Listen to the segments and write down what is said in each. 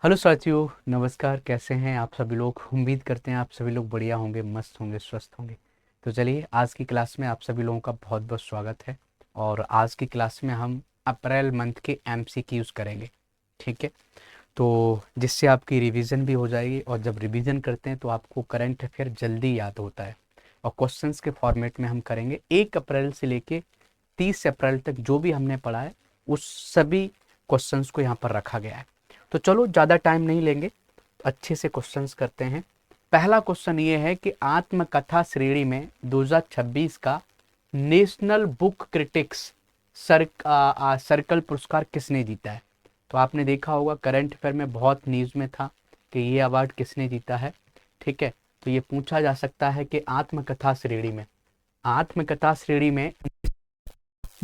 Hello साथियों, नमस्कार। कैसे हैं आप सभी लोग? उम्मीद करते हैं आप सभी लोग बढ़िया होंगे, मस्त होंगे, स्वस्थ होंगे। तो चलिए, आज की क्लास में आप सभी लोगों का बहुत बहुत स्वागत है। और आज की क्लास में हम अप्रैल मंथ के एमसीक्यूज करेंगे। ठीक है, तो जिससे आपकी रिवीजन भी हो जाएगी, और जब रिवीजन करते हैं तो आपको करंट अफेयर जल्दी याद होता है। और क्वेश्चंस के फॉर्मेट में हम करेंगे 1 अप्रैल से लेके 30 अप्रैल तक जो भी हमने पढ़ा है उस सभी क्वेश्चंस को यहाँ पर रखा गया है। तो चलो, ज़्यादा टाइम नहीं लेंगे, अच्छे से क्वेश्चंस करते हैं। पहला क्वेश्चन ये है कि आत्मकथा श्रेणी में 2026 का नेशनल बुक क्रिटिक्स सर्कल पुरस्कार किसने जीता है? तो आपने देखा होगा, करंट अफेयर में बहुत न्यूज़ में था कि ये अवार्ड किसने जीता है। ठीक है, तो ये पूछा जा सकता है कि आत्मकथा श्रेणी में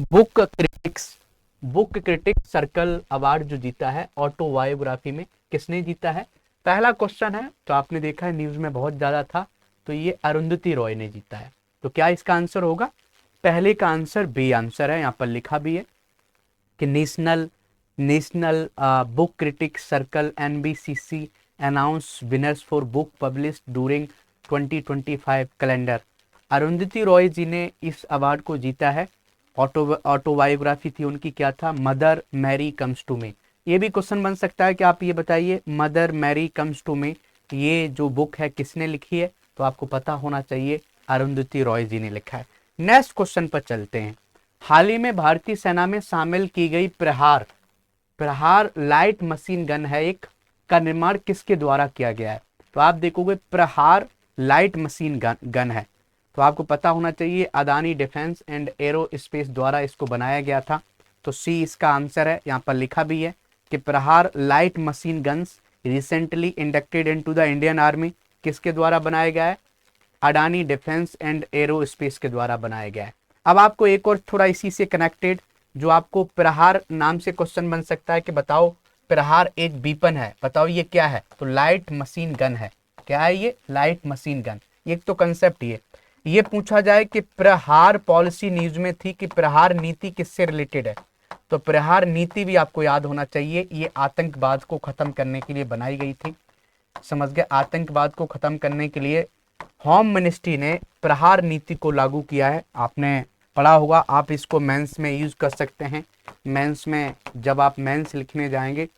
book critics book critics circle award जो जीता है ऑटोबायोग्राफी में, किसने जीता है? पहला क्वेश्चन है, तो आपने देखा है न्यूज में बहुत ज्यादा था, तो ये अरुंधति रॉय ने जीता है। तो क्या इसका आंसर होगा? पहले का आंसर बी आंसर है, यहाँ पर लिखा भी है कि national national book critics circle NBCC announce winners for book published during 2025 calendar. Arundhati Roy ji ने इस अवार्ड को जीता है। ऑटोबायोग्राफी थी उनकी, क्या था? Mother Mary comes to me. ये भी क्वेश्चन बन सकता है कि आप ये बताइए, Mother Mary comes to me ये जो बुक है किसने लिखी है? तो आपको पता होना चाहिए, अरुंधति रॉय जी ने लिखा है। नेक्स्ट क्वेश्चन पर चलते हैं। हाल ही में भारतीय सेना में शामिल की गई प्रहार प्रहार लाइट मशीन गन है एक, का निर्माण किसके द्वारा किया गया है? तो आप देखोगे प्रहार लाइट मशीन गन है, तो आपको पता होना चाहिए Adani defence and arrow space द्वारा इसको बनाया गया था। तो सी इसका आंसर है, यहाँ पर लिखा भी है कि प्रहार light machine guns recently inducted into the Indian army किसके द्वारा बनाया गया है? Adani defence and arrow space के द्वारा बनाया गया है। अब आपको एक और थोड़ा इसी से कनेक्टेड, जो आपको प्रहार नाम से क्वेश्चन बन सकता है कि बताओ प्रहार एक वीपन है, बताओ ये क्या है? तो लाइट मशीन गन है। क्या है ये? Light machine gun. एक तो कंसेप्ट ये पूछा जाए कि प्रहार पॉलिसी न्यूज में थी कि प्रहार नीति किससे रिलेटेड है? तो प्रहार नीति भी आपको याद होना चाहिए, ये आतंकवाद को खत्म करने के लिए बनाई गई थी। समझ गए? आतंकवाद को खत्म करने के लिए होम मिनिस्ट्री ने प्रहार नीति को लागू किया है। आपने पढ़ा होगा, आप इसको मेंस में यूज कर सकते हैं। मेंस में जब आप मेंस लिखने जाएंगे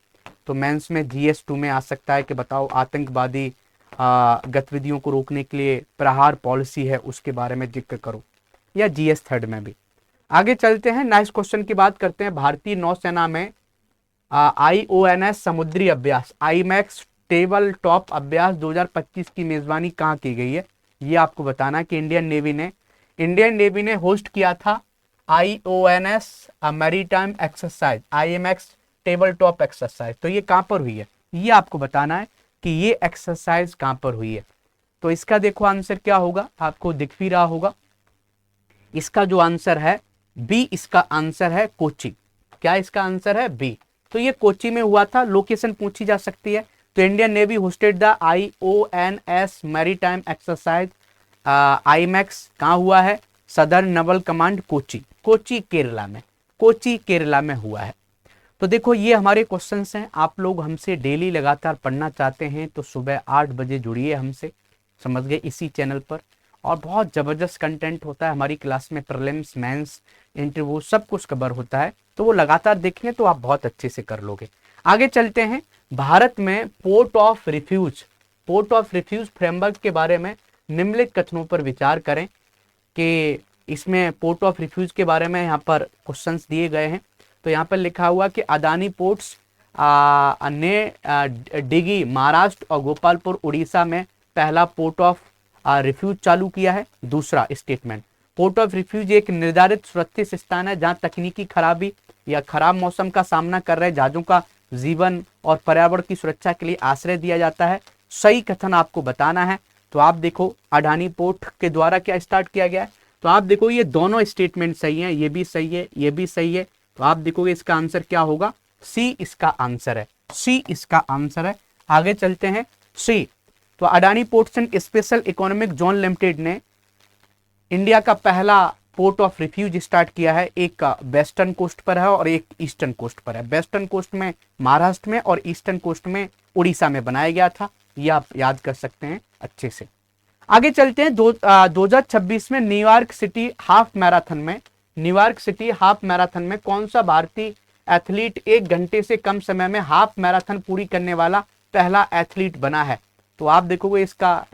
तो मेंस में GS 2 में आ सकता है कि बताओ आतंकवादी गतिविधियों को रोकने के लिए प्रहार पॉलिसी है, उसके बारे में जिक्र करो, या GS 3 में भी। आगे चलते हैं, नेक्स्ट क्वेश्चन की बात करते हैं। भारतीय नौसेना में IONS समुद्री अभ्यास IMAX टेबल टॉप अभ्यास 2025 की मेजबानी कहाँ की गई है? ये आपको बताना कि इंडियन नेवी ने होस्ट किया था IONS maritime exercise IMX table top exercise. तो ये कहाँ पर हुई है, ये आपको बताना है कि ये एक्सरसाइज कहाँ पर हुई है। तो इसका देखो आंसर क्या होगा, आपको दिख भी रहा होगा। इसका जो आंसर है बी, इसका आंसर है कोची। क्या इसका आंसर है? बी। तो ये कोची में हुआ था। लोकेशन पूछी जा सकती है, तो Indian navy hosted the IONS maritime exercise IMAX कहाँ हुआ है? सदर्न नवल कमांड कोची केरला में हुआ है। तो देखो, ये हमारे क्वेश्चंस हैं। आप लोग हमसे डेली लगातार पढ़ना चाहते हैं तो सुबह 8 बजे जुड़िए हमसे, समझ गए, इसी चैनल पर। और बहुत ज़बरदस्त कंटेंट होता है हमारी क्लास में, प्रीलिम्स मेंस इंटरव्यू सब कुछ कवर होता है, तो वो लगातार देखें तो आप बहुत अच्छे से कर लोगे। आगे चलते हैं। भारत में पोर्ट ऑफ रिफ्यूज फ्रेमवर्क के बारे में निम्नलिखित कथनों पर विचार करें। कि इसमें पोर्ट ऑफ रिफ्यूज के बारे में यहाँ पर क्वेश्चंस दिए गए हैं। तो यहाँ पर लिखा हुआ कि अदानी पोर्ट्स ने डिगी महाराष्ट्र और गोपालपुर उड़ीसा में पहला पोर्ट ऑफ रिफ्यूज चालू किया है। दूसरा स्टेटमेंट, पोर्ट ऑफ रिफ्यूज एक निर्धारित सुरक्षित स्थान है जहां तकनीकी खराबी या खराब मौसम का सामना कर रहे जहाजों का जीवन और पर्यावरण की सुरक्षा के लिए आश्रय दिया जाता है। सही कथन आपको बताना है। तो आप देखो, अडानी पोर्ट के द्वारा क्या स्टार्ट किया गया है? तो आप देखो, ये दोनों स्टेटमेंट सही है, ये भी सही है, ये भी सही है। तो आप देखोगे इसका आंसर क्या होगा? सी इसका आंसर है, सी इसका आंसर है। आगे चलते हैं, सी। तो Adani ports and special economic zone limited ने इंडिया का पहला पोर्ट ऑफ रिफ्यूज स्टार्ट किया है, एक वेस्टर्न कोस्ट पर है और एक ईस्टर्न कोस्ट पर है। वेस्टर्न कोस्ट में महाराष्ट्र में और ईस्टर्न कोस्ट में उड़ीसा में बनाया गया था, ये आप याद कर सकते हैं अच्छे से। आगे चलते हैं 2026 में न्यूयॉर्क सिटी हाफ मैराथन में कौन सा भारतीय एथलीट 1 घंटे से कम समय में हाफ मैराथन पूरी करने वाला पहला एथलीट बना है? तो आप देखोगे इसका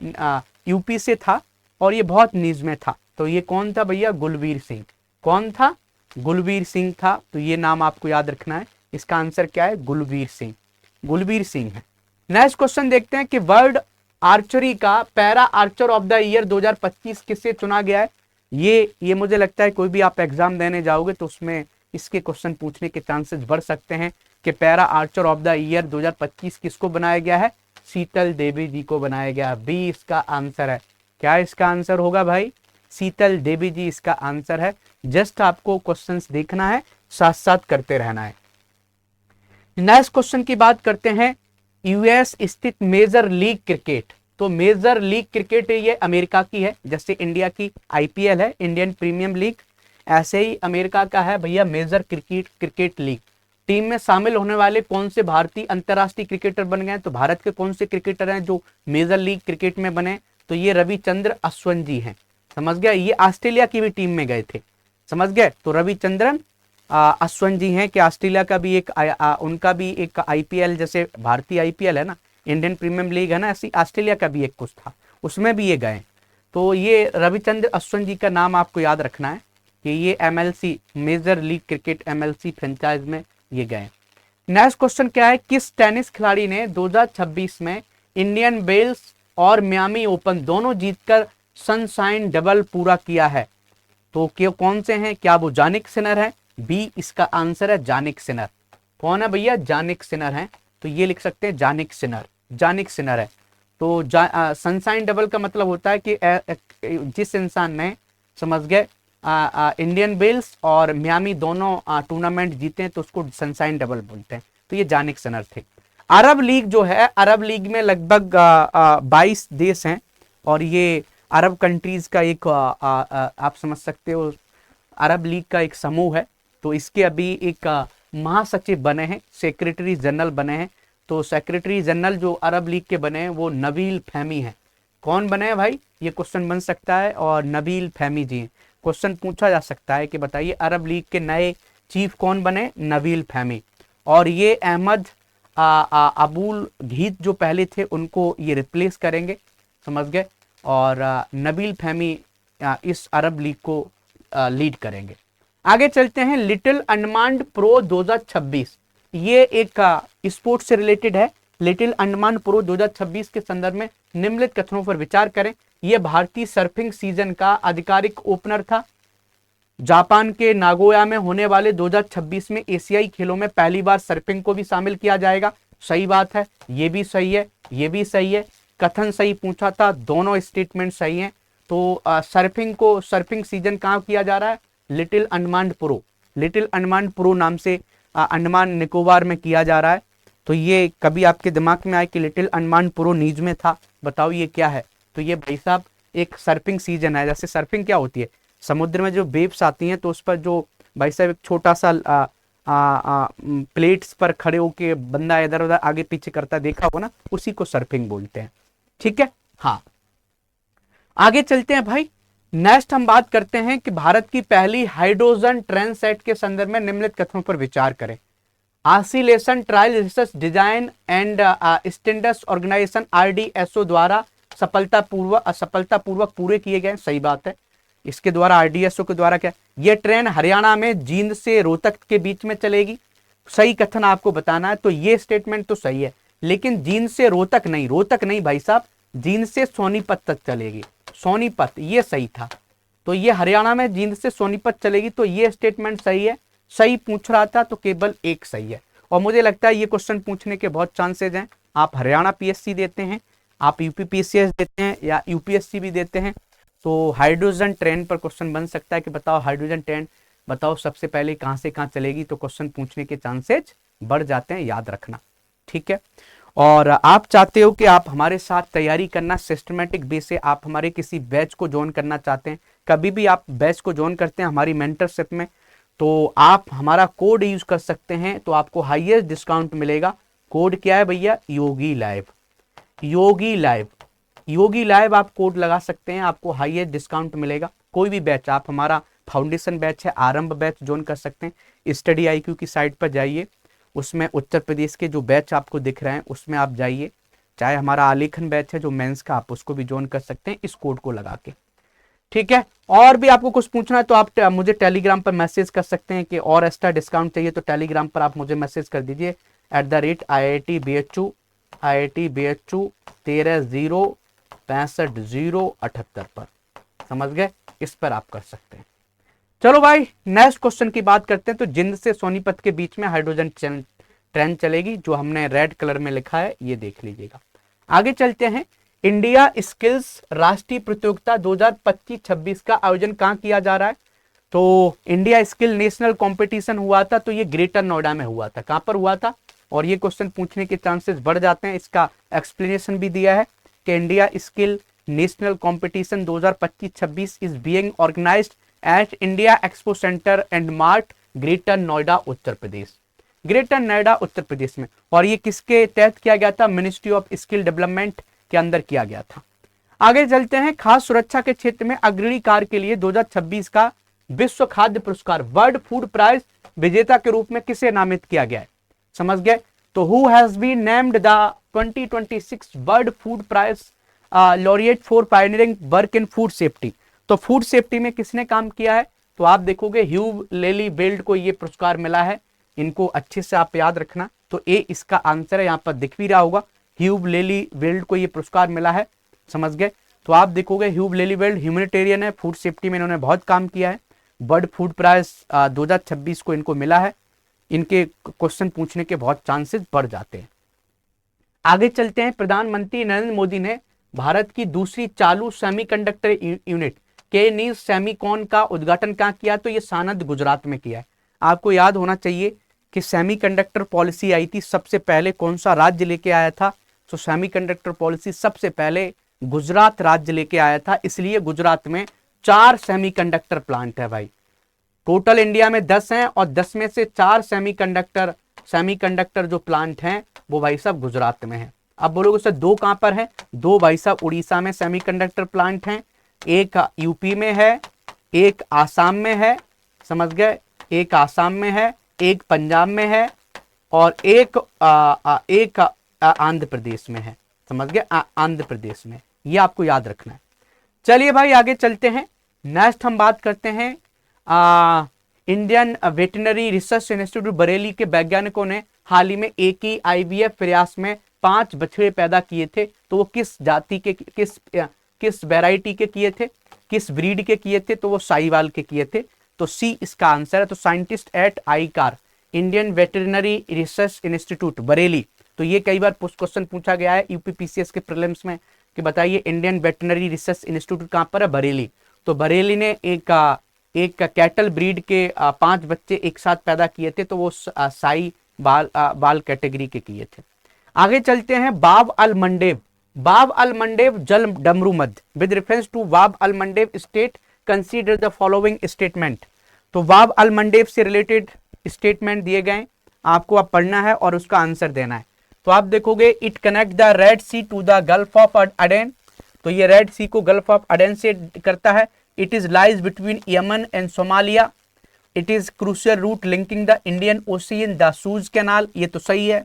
यूपी से था और ये बहुत नीज में था। तो ये कौन था भैया? गुलवीर सिंह। कौन था? गुलवीर सिंह था। तो ये नाम आपको याद रखना है। इसका आंसर क्या है? गुलवीर सिंह। गुलवीर सिंह है। नेक्स्ट क्वेश्चन देखते हैं कि वर्ल्ड आर्चरी का para Archer of the year 2025 किसे चुना गया है? ये मुझे लगता है कोई भी आप एग्जाम देने जाओगे तो उसमें इसके क्वेश्चन पूछने के चांसेस बढ़ सकते हैं कि para Archer of the year 2025 किसको बनाया गया है? शीतल देवी जी को बनाया गया। बी इसका आंसर है। क्या इसका आंसर होगा भाई? शीतल देवी जी इसका आंसर है। जस्ट आपको क्वेश्चंस देखना है, साथ साथ करते रहना है। नेक्स्ट क्वेश्चन की बात करते हैं, यूएस स्थित मेजर लीग क्रिकेट। तो मेजर लीग क्रिकेट ये अमेरिका की है, जैसे इंडिया की आईपीएल है, इंडियन प्रीमियम लीग, ऐसे ही अमेरिका का है भैया मेजर क्रिकेट लीग। टीम में शामिल होने वाले कौन से भारतीय अंतरराष्ट्रीय क्रिकेटर बन गए? तो भारत के कौन से क्रिकेटर हैं जो मेजर लीग क्रिकेट में बने? तो ये रविचंद्र अश्विन जी हैं। समझ गया? ये ऑस्ट्रेलिया की भी टीम में गए थे। समझ गए? तो रविचंद्रन अश्विन जी हैं कि ऑस्ट्रेलिया का भी एक उनका भी एक आईपीएल, जैसे भारतीय आईपीएल है ना, इंडियन प्रीमियम लीग है ना, ऐसी ऑस्ट्रेलिया का भी एक कुछ था, उसमें भी ये गए। तो ये रविचंद्र अश्विन जी का नाम आपको याद रखना है कि ये MLC Major League Cricket MLC franchise में ये गए। नेक्स्ट क्वेश्चन क्या है, किस टेनिस खिलाड़ी ने 2026 में इंडियन वेल्स और मियामी ओपन दोनों जीतकर सनशाइन डबल पूरा किया है? तो क्यों कौन से हैं? क्या वो जानिक सिनर है? बी इसका आंसर है जानिक सिनर। कौन है भैया? जानिक सिनर है। तो ये लिख सकते हैं जानिक सिनर। जानिक सिनर है। तो सनशाइन डबल का मतलब होता है कि जिस इंसान ने, समझ गए, इंडियन वेल्स और मियामी दोनों टूर्नामेंट जीते हैं तो उसको सनशाइन डबल बोलते हैं। तो ये जानिक सिनर थे। अरब लीग जो है, अरब लीग में लगभग 22 देश हैं और ये अरब कंट्रीज का एक आप समझ सकते हो अरब लीग का एक समूह है। तो इसके अभी एक महासचिव बने हैं, सेक्रेटरी जनरल बने हैं। तो सेक्रेटरी जनरल जो अरब लीग के बने हैं वो नबील फहमी है। कौन बने हैं भाई? ये क्वेश्चन बन सकता है और नबील फहमी जी हैं। क्वेश्चन पूछा जा सकता है कि बताइए अरब लीग के नए चीफ कौन बने? नबील फहमी। और ये अहमद अबुल घीत जो पहले थे उनको ये रिप्लेस करेंगे। समझ गए? और नबील फहमी इस अरब लीग को लीड करेंगे। आगे चलते हैं, लिटिल अंडमान प्रो 2026, ये एक स्पोर्ट्स से रिलेटेड है। लिटिल अंडमान प्रो 2026 के संदर्भ में निम्नलिखित कथनों पर विचार करें। यह भारतीय सर्फिंग सीजन का आधिकारिक ओपनर था। जापान के नागोया में होने वाले 2026 में एशियाई खेलों में पहली बार सर्फिंग को भी शामिल किया जाएगा। सही बात है, ये भी सही है, ये भी सही है। कथन सही पूछा था, दोनों स्टेटमेंट सही हैं। तो सर्फिंग सीजन कहाँ किया जा रहा है? Little Andaman pro, little Andaman pro नाम से अंडमान निकोबार में किया जा रहा है। तो ये कभी आपके दिमाग में आए कि लिटिल अंडमान प्रो नीज में था, बताओ ये क्या है? तो ये भाई साहब एक सर्फिंग सीजन है। जैसे सर्फिंग क्या होती है? समुद्र में जो वेव्स आती हैं तो उस पर जो भाई साहब एक छोटा सा प्लेट्स पर खड़े होके बंदा इधर उधर आगे पीछे करता देखा हो ना, उसी को सर्फिंग बोलते हैं। ठीक है, हाँ। आगे चलते हैं भाई। नेक्स्ट हम बात करते हैं कि भारत की पहली हाइड्रोजन ट्रेन सेट के संदर्भ में निम्नलिखित कथनों पर विचार करें। Oscillation trial research design and standards organisation RDSO द्वारा सफलतापूर्वक पूरे किए गए। सही बात है, इसके द्वारा आरडीएसओ के द्वारा क्या, यह ट्रेन हरियाणा में जींद से रोहतक के बीच में चलेगी। सही कथन आपको बताना है। तो ये स्टेटमेंट तो सही है, लेकिन जींद से रोहतक नहीं, रोहतक नहीं भाई साहब, जींद से सोनीपत तक चलेगी। सोनीपत, ये सही था। तो ये हरियाणा में जींद से सोनीपत चलेगी। तो ये स्टेटमेंट सही है। सही पूछ रहा था तो केवल एक सही है। और मुझे लगता है ये क्वेश्चन पूछने के बहुत चांसेस हैं। आप हरियाणा पीएससी देते हैं, आप यूपी पीसीएस देते हैं या यूपीएससी भी देते हैं, तो हाइड्रोजन ट्रेन पर क्वेश्चन बन सकता है कि बताओ हाइड्रोजन ट्रेन बताओ सबसे पहले कहाँ से कहाँ चलेगी। तो क्वेश्चन पूछने के चांसेस बढ़ जाते हैं, याद रखना। ठीक है, और आप चाहते हो कि आप हमारे साथ तैयारी करना सिस्टमेटिक बेस से, आप हमारे किसी बैच को ज्वाइन करना चाहते हैं, कभी भी आप बैच को ज्वाइन करते हैं हमारी मेंटरशिप में, तो आप हमारा कोड यूज कर सकते हैं, तो आपको हाईएस्ट डिस्काउंट मिलेगा। कोड क्या है भैया? योगी लाइव। योगी लाइव, योगी लाइव आप कोड लगा सकते हैं, आपको हाईएस्ट डिस्काउंट मिलेगा। कोई भी बैच, आप हमारा फाउंडेशन बैच है, आरंभ बैच ज्वाइन कर सकते हैं। स्टडी IQ की साइट पर जाइए, उसमें उत्तर प्रदेश के जो बैच आपको दिख रहे हैं उसमें आप जाइए, चाहे हमारा आलेखन बैच है जो मेंस का, आप उसको भी ज्वाइन कर सकते हैं इस कोड को लगा के। ठीक है, और भी आपको कुछ पूछना है तो आप मुझे टेलीग्राम पर मैसेज कर सकते हैं कि और एक्स्ट्रा डिस्काउंट चाहिए, तो टेलीग्राम पर आप मुझे मैसेज कर दीजिए @IIT BHU 13065078 पर। समझ गए? इस पर आप कर सकते हैं। चलो भाई नेक्स्ट क्वेश्चन की बात करते हैं। तो जिंद से सोनीपत के बीच में हाइड्रोजन ट्रेन चलेगी, जो हमने रेड कलर में लिखा है ये देख लीजिएगा। आगे चलते हैं। इंडिया स्किल्स राष्ट्रीय प्रतियोगिता 2025-26 का आयोजन कहाँ किया जा रहा है? तो इंडिया स्किल नेशनल कंपटीशन हुआ था, तो ये ग्रेटर नोएडा में हुआ था। कहां पर हुआ था? और ये क्वेश्चन पूछने के चांसेस बढ़ जाते हैं। इसका एक्सप्लेनेशन भी दिया है कि India skill national competition 2025-26 is being organised at India expo centre and mart, greater Noida Uttar Pradesh. Greater Noida Uttar Pradesh में। और ये किसके तहत किया गया था? मिनिस्ट्री ऑफ स्किल डेवलपमेंट के अंदर किया गया था। आगे चलते हैं। खाद्य सुरक्षा के क्षेत्र में अग्रणी कार्य के लिए 2026 का विश्व खाद्य पुरस्कार वर्ल्ड फूड प्राइज विजेता के रूप में किसे नामित किया गया है? समझ गए? तो who has been named the 2026 World Food Prize laureate for pioneering work in food safety. तो फूड सेफ्टी में किसने काम किया है? तो आप देखोगे ह्यूब लेली बेल्ड को ये पुरस्कार मिला है। इनको अच्छे से आप याद रखना। तो ए इसका आंसर है, यहाँ पर दिख भी रहा होगा, ह्यूब लेली बेल्ड को ये पुरस्कार मिला है। समझ गए? तो आप देखोगे ह्यूब लेली बेल्ड ह्यूमैनिटेरियन है, फूड सेफ्टी में इन्होंने बहुत काम किया है। वर्ल्ड फूड प्राइज 2026 को इनको मिला है। इनके क्वेश्चन पूछने के बहुत चांसेस बढ़ जाते हैं। आगे चलते हैं। प्रधानमंत्री नरेंद्र मोदी ने भारत की दूसरी चालू सेमीकंडक्टर यूनिट के नीज सेमीकॉन का उद्घाटन कहाँ किया? तो ये सानंद गुजरात में किया है। आपको याद होना चाहिए कि सेमीकंडक्टर पॉलिसी आई थी, सबसे पहले कौन सा राज्य लेके आया था? तो सेमीकंडक्टर पॉलिसी सबसे पहले गुजरात राज्य लेके आया था। इसलिए गुजरात में 4 सेमीकंडक्टर प्लांट है भाई। टोटल इंडिया में 10 हैं और 10 में से 4 सेमीकंडक्टर जो प्लांट हैं वो भाई साहब गुजरात में है। अब बोलोगे सर 2 कहां पर है? 2 भाई साहब उड़ीसा में सेमीकंडक्टर प्लांट हैं, एक यूपी में है, एक आसाम में है। समझ गए? एक आसाम में है, एक पंजाब में है और एक आंध्र प्रदेश में है। समझ गए? आंध्र प्रदेश में। ये आपको याद रखना है। चलिए भाई आगे चलते हैं। नेक्स्ट हम बात करते हैं Indian veterinary research institute Bareilly के वैज्ञानिकों ने हाल ही में एक ही IVF प्रयास में 5 बछड़े पैदा किए थे। तो वो किस जाति के, किस वैरायटी के किए थे, किस ब्रीड के किए थे? तो वो साहिवाल के किए थे। तो सी इसका आंसर है। तो scientist at आईकार Indian veterinary research institute Bareilly. तो ये कई बार क्वेश्चन पूछा गया है UPPCS के प्रीलिम्स में कि बताइए इंडियन वेटरनरी रिसर्च इंस्टीट्यूट कहाँ पर है? बरेली। तो बरेली ने एक कैटल ब्रीड के 5 बच्चे एक साथ पैदा किए थे। तो वो साई बाल कैटेगरी के किए थे। आगे चलते हैं। बाब अल मंडेव जल डमरू मध्य with reference to Bab al Mandeb strait consider the following statement. तो बाब अल मंडेव से रिलेटेड स्टेटमेंट दिए गए, आपको अब पढ़ना है और उसका आंसर देना है। तो आप देखोगे it connect the Red Sea to the Gulf of Aden. तो ये रेड सी को गल्फ ऑफ अडेन से करता है। It is lies between Yemen and Somalia. It is crucial route linking the Indian Ocean the Suez Canal. ये तो सही है।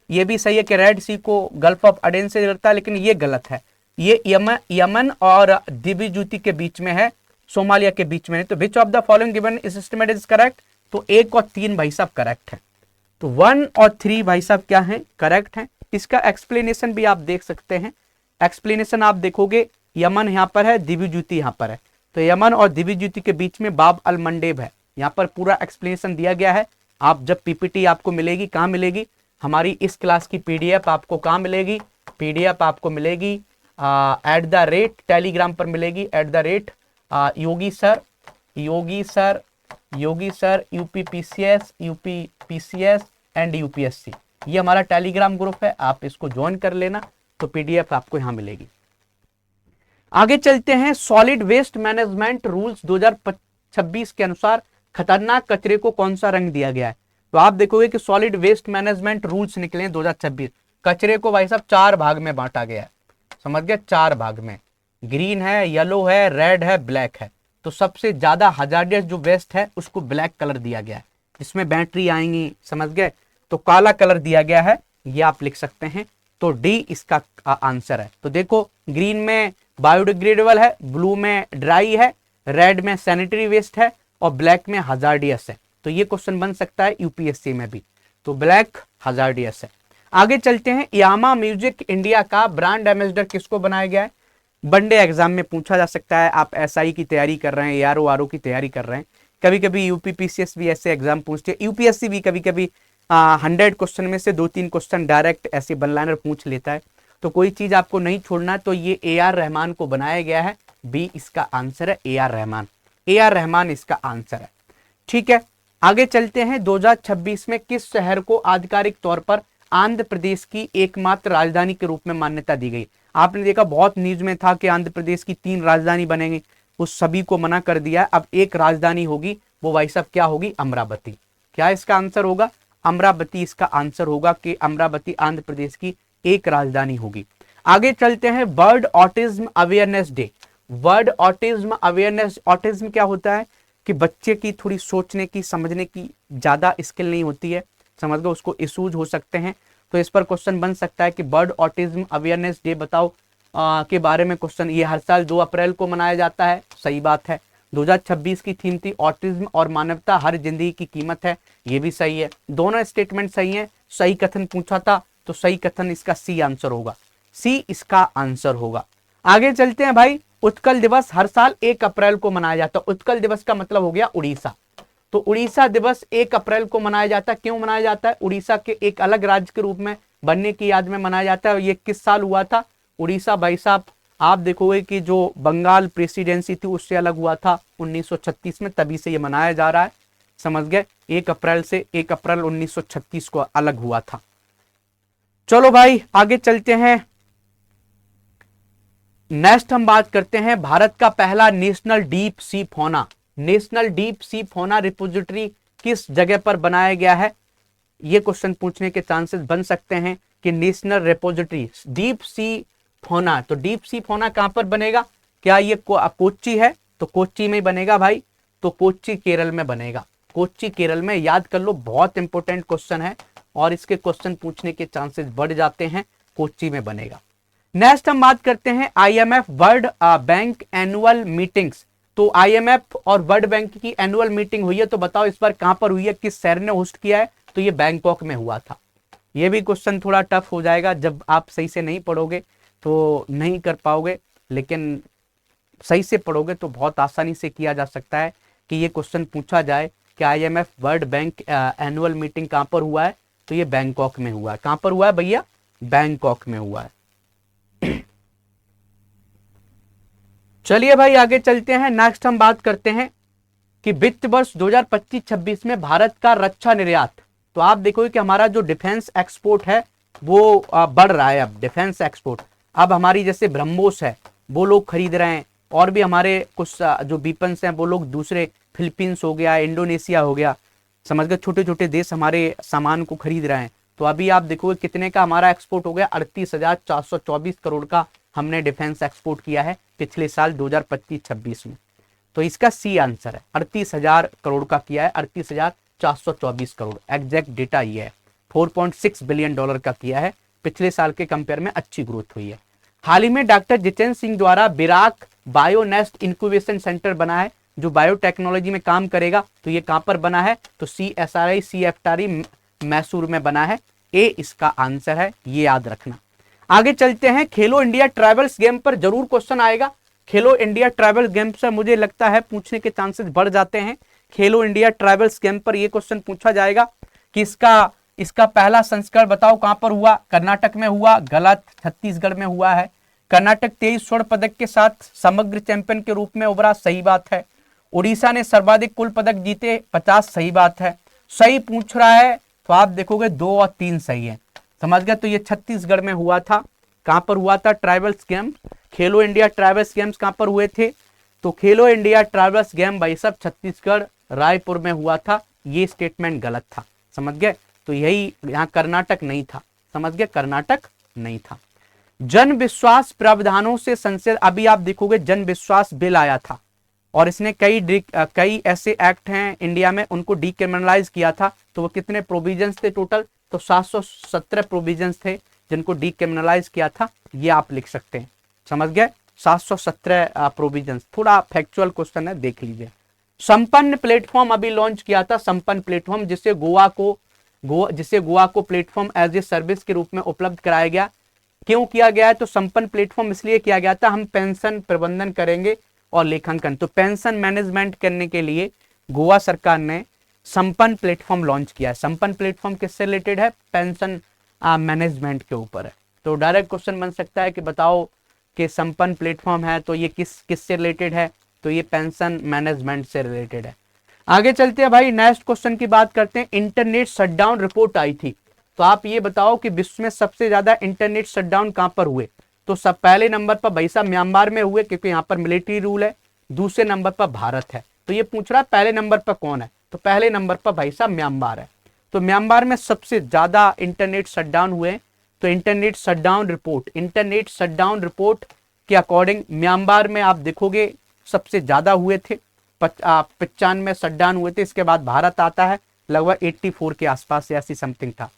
ये भी सही है कि रेड सी को गल्फ ऑफ अडेन से करता है, लेकिन ये गलत है। ये यमन और दिव्य ज्योति के बीच में है, सोमालिया के बीच में नहीं। तो which of the following given estimate is correct? तो 1 और 3 भाई साहब करेक्ट है। तो 1 और 3 भाई साहब क्या है? करेक्ट है। इसका एक्सप्लेनेशन भी आप देख सकते हैं। एक्सप्लेनेशन आप देखोगे यमन यहाँ पर है, दिव्य ज्योति यहाँ पर है। तो यमन और दिव्य ज्योति के बीच में बाब अल मंडेब है। यहाँ पर पूरा एक्सप्लेनेशन दिया गया है। आप जब PPT आपको मिलेगी, कहाँ मिलेगी? हमारी इस क्लास की PDF आपको कहाँ मिलेगी? PDF आपको मिलेगी @टेलीग्राम पर मिलेगी @योगी सर UPPCS एंड UPSC। ये हमारा टेलीग्राम ग्रुप है, आप इसको ज्वाइन कर लेना। तो PDF आपको यहाँ मिलेगी। आगे चलते हैं, सॉलिड वेस्ट मैनेजमेंट रूल्स 2026 के अनुसार खतरनाक कचरे को कौन सा रंग दिया गया है? तो आप देखोगे कि सॉलिड वेस्ट मैनेजमेंट रूल्स निकले 2026, कचरे को भाई साहब 4 भाग में बांटा गया है, समझ गए, 4 भाग में, ग्रीन है, येलो है, रेड है, ब्लैक है। तो सबसे ज्यादा हजार्डियस जो वेस्ट है उसको ब्लैक कलर दिया गया है, जिसमें बैटरी आएंगी, समझ गए, तो काला कलर दिया गया है, ये आप लिख सकते हैं। तो डी इसका आंसर है। तो देखो, ग्रीन में बायोडिग्रेडेबल है, ब्लू में ड्राई है, रेड में सैनिटरी वेस्ट है और ब्लैक में हजार्डियस है। तो ये क्वेश्चन बन सकता है यूपीएससी में भी। तो ब्लैक हजार्डियस है। आगे चलते हैं, यामा म्यूजिक इंडिया का ब्रांड एम्बेसडर किसको बनाया गया है? वनडे एग्जाम में पूछा जा सकता है। आप एसआई की तैयारी कर रहे हैं, एआरओ आरओ की तैयारी कर रहे हैं, कभी कभी यूपीपीसीएस भी ऐसे एग्जाम पूछते हैं, यूपीएससी भी कभी कभी 100 क्वेश्चन में से 2-3 क्वेश्चन डायरेक्ट ऐसे वन लाइनर पूछ लेता है। तो कोई चीज आपको नहीं छोड़ना, तो ये ए.आर. रहमान को बनाया गया है, बी इसका आंसर है, ए.आर. रहमान, ए.आर. रहमान इसका आंसर है। ठीक है, आगे चलते हैं, 2026 में किस शहर को आधिकारिक तौर पर आंध्र प्रदेश की एकमात्र राजधानी के रूप में मान्यता दी गई? आपने देखा बहुत न्यूज में था कि आंध्र प्रदेश की 3 राजधानी बनेंगी, उस सभी को मना कर दिया। अब एक राजधानी होगी, वो भाई साहब क्या होगी? अमरावती। क्या इसका आंसर होगा? अमरावती इसका आंसर होगा कि अमरावती आंध्र प्रदेश की एक राजधानी होगी। आगे चलते हैं, world autism awareness day. World autism awareness, autism क्या होता है कि बच्चे की थोड़ी सोचने की, समझने की ज्यादा स्किल नहीं होती है, समझ गए, उसको इश्यूज हो सकते हैं। तो इस पर क्वेश्चन बन सकता है कि वर्ल्ड ऑटिज्म अवेयरनेस डे बताओ के बारे में क्वेश्चन। ये हर साल 2 अप्रैल को मनाया जाता है, सही बात है। 2026 की थीम थी ऑटिज्म और मानवता, हर जिंदगी की कीमत है, ये भी सही है। दोनों स्टेटमेंट सही हैं। सही कथन पूछा था, तो सही कथन इसका सी आंसर होगा, सी इसका आंसर होगा। आगे चलते हैं भाई, उत्कल दिवस हर साल 1 अप्रैल को मनाया जाता है। उत्कल दिवस का मतलब हो गया उड़ीसा। तो उड़ीसा दिवस 1 अप्रैल को मनाया जाता है। क्यों मनाया जाता है? उड़ीसा के एक अलग राज्य के रूप में बनने की याद में मनाया जाता है। ये किस साल हुआ था? उड़ीसा भाई साहब आप देखोगे कि जो बंगाल प्रेसिडेंसी थी उससे अलग हुआ था 1936 में, तभी से ये मनाया जा रहा है, समझ गए। 1 अप्रैल से 1 अप्रैल 1936 को अलग हुआ था। चलो भाई आगे चलते हैं, नेक्स्ट हम बात करते हैं, भारत का पहला national deep sea fauna, national deep sea fauna repository किस जगह पर बनाया गया है? ये क्वेश्चन पूछने के चांसेस बन सकते हैं कि national repository deep sea fauna, तो डीप सी फौना कहां पर बनेगा? क्या ये कोच्चि है? तो कोच्चि में बनेगा भाई, तो कोच्चि केरल में बनेगा, कोच्चि केरल में, याद कर लो, बहुत इंपॉर्टेंट क्वेश्चन है और इसके क्वेश्चन पूछने के चांसेस बढ़ जाते हैं, कोच्चि में बनेगा। नेक्स्ट हम बात करते हैं IMF world bank annual meetings. तो आईएमएफ और वर्ल्ड बैंक की एनुअल मीटिंग हुई है, तो बताओ इस बार कहां पर हुई है, किस शहर ने होस्ट किया है? तो ये बैंकॉक में हुआ था। ये भी क्वेश्चन थोड़ा टफ हो जाएगा, जब आप सही से नहीं पढ़ोगे तो नहीं कर पाओगे, लेकिन सही से पढ़ोगे तो बहुत आसानी से किया जा सकता है कि ये क्वेश्चन पूछा जाए कि IMF world bank annual meeting कहां पर हुआ है? तो ये बैंकॉक में हुआ है। कहां पर हुआ है भैया? बैंकॉक में हुआ है। चलिए भाई आगे चलते हैं, नेक्स्ट हम बात करते हैं कि वित्त वर्ष 2025-26 में भारत का रक्षा निर्यात। तो आप देखोगे कि हमारा जो डिफेंस एक्सपोर्ट है वो बढ़ रहा है। अब डिफेंस एक्सपोर्ट, अब हमारी जैसे ब्रह्मोस है वो लोग खरीद रहे हैं, और भी हमारे कुछ जो वीपन्स हैं वो लोग दूसरे, फिलीपींस हो गया, इंडोनेशिया हो गया, समझ गए, छोटे छोटे देश हमारे सामान को खरीद रहे हैं। तो अभी आप देखोगे कितने का हमारा एक्सपोर्ट हो गया, 38,424 करोड़ का हमने डिफेंस एक्सपोर्ट किया है पिछले साल 2025-26 में। तो इसका सी आंसर है, 38,000 करोड़ का किया है, 38,424 करोड़, एग्जैक्ट डेटा ये है। 4.6 बिलियन डॉलर का किया है, पिछले साल के कंपेयर में अच्छी ग्रोथ हुई है। हाल ही में डॉक्टर जितेंद्र सिंह द्वारा बिराक बायोनेस्ट इंक्यूबेशन सेंटर बना है, जो बायोटेक्नोलॉजी में काम करेगा। तो ये कहां पर बना है? तो CSRI CFTRI मैसूर में बना है, ए इसका आंसर है, ये याद रखना। आगे चलते हैं, खेलो इंडिया ट्रैवल्स गेम पर जरूर क्वेश्चन आएगा। खेलो इंडिया ट्रैवल गेम से मुझे लगता है पूछने के चांसेस बढ़ जाते हैं। खेलो इंडिया ट्रैवल्स गेम पर यह क्वेश्चन पूछा जाएगा कि इसका पहला संस्करण बताओ कहां पर हुआ? कर्नाटक में हुआ, गलत, छत्तीसगढ़ में हुआ है। कर्नाटक 23 स्वर्ण पदक के साथ समग्र चैंपियन के रूप में उभरा, सही बात है। उड़ीसा ने सर्वाधिक कुल पदक जीते, 50, सही बात है। सही पूछ रहा है तो आप देखोगे 2 और 3 सही है, समझ गए। तो ये छत्तीसगढ़ में हुआ था, कहां पर हुआ था ट्राइबल्स गेम? खेलो इंडिया ट्राइबल्स गेम्स कहां पर हुए थे? तो खेलो इंडिया ट्राइबल्स गेम भाई साहब छत्तीसगढ़ रायपुर में हुआ था। ये स्टेटमेंट गलत था, समझ गए? तो यही यहाँ कर्नाटक नहीं था, समझ गए? कर्नाटक नहीं था। जन विश्वास प्रावधानों से संसद, अभी आप देखोगे जन विश्वास बिल आया था और इसने कई ऐसे एक्ट हैं इंडिया में उनको डीक्रिमिनलाइज किया था। तो वो कितने प्रोविजंस थे टोटल? तो 717 प्रोविजंस थे जिनको डीक्रिमिनलाइज किया था। ये आप लिख सकते हैं, समझ गए? 717 प्रोविजंस। थोड़ा फैक्चुअल क्वेश्चन है, देख लीजिए। संपन्न प्लेटफॉर्म अभी लॉन्च किया था, संपन्न प्लेटफॉर्म, जिससे गोवा को प्लेटफॉर्म एज ए सर्विस के रूप में उपलब्ध कराया गया। क्यों किया गया है? तो संपन्न प्लेटफॉर्म इसलिए किया गया था, हम पेंशन प्रबंधन करेंगे और लेखांकन, तो पेंशन मैनेजमेंट करने के लिए गोवा सरकार ने संपन्न प्लेटफॉर्म लॉन्च किया है। संपन्न प्लेटफॉर्म किससे रिलेटेड है? पेंशन मैनेजमेंट के ऊपर है। तो डायरेक्ट क्वेश्चन बन सकता है कि बताओ कि संपन्न प्लेटफॉर्म है तो ये किससे रिलेटेड है? तो ये पेंशन मैनेजमेंट से रिलेटेड है। आगे चलते हैं भाई, नेक्स्ट क्वेश्चन की बात करते हैं। इंटरनेट शटडाउन रिपोर्ट आई थी, तो आप ये बताओ कि विश्व में सबसे ज्यादा इंटरनेट शटडाउन कहां पर हुए? तो सब पहले नंबर पर भाई साहब म्यांमार में हुए, क्योंकि यहाँ पर मिलिट्री रूल है। दूसरे नंबर पर भारत है। तो ये पूछ रहा है पहले नंबर पर कौन है? तो पहले नंबर पर भाई साहब म्यांमार है। तो म्यांमार में सबसे ज्यादा इंटरनेट शटडाउन हुए। तो इंटरनेट शटडाउन रिपोर्ट के अकॉर्डिंग म्यांमार में आप देखोगे सबसे ज्यादा हुए थे, 95 शटडाउन हुए थे। इसके बाद भारत आता है, लगभग 84 के आसपास ऐसी समथिंग था।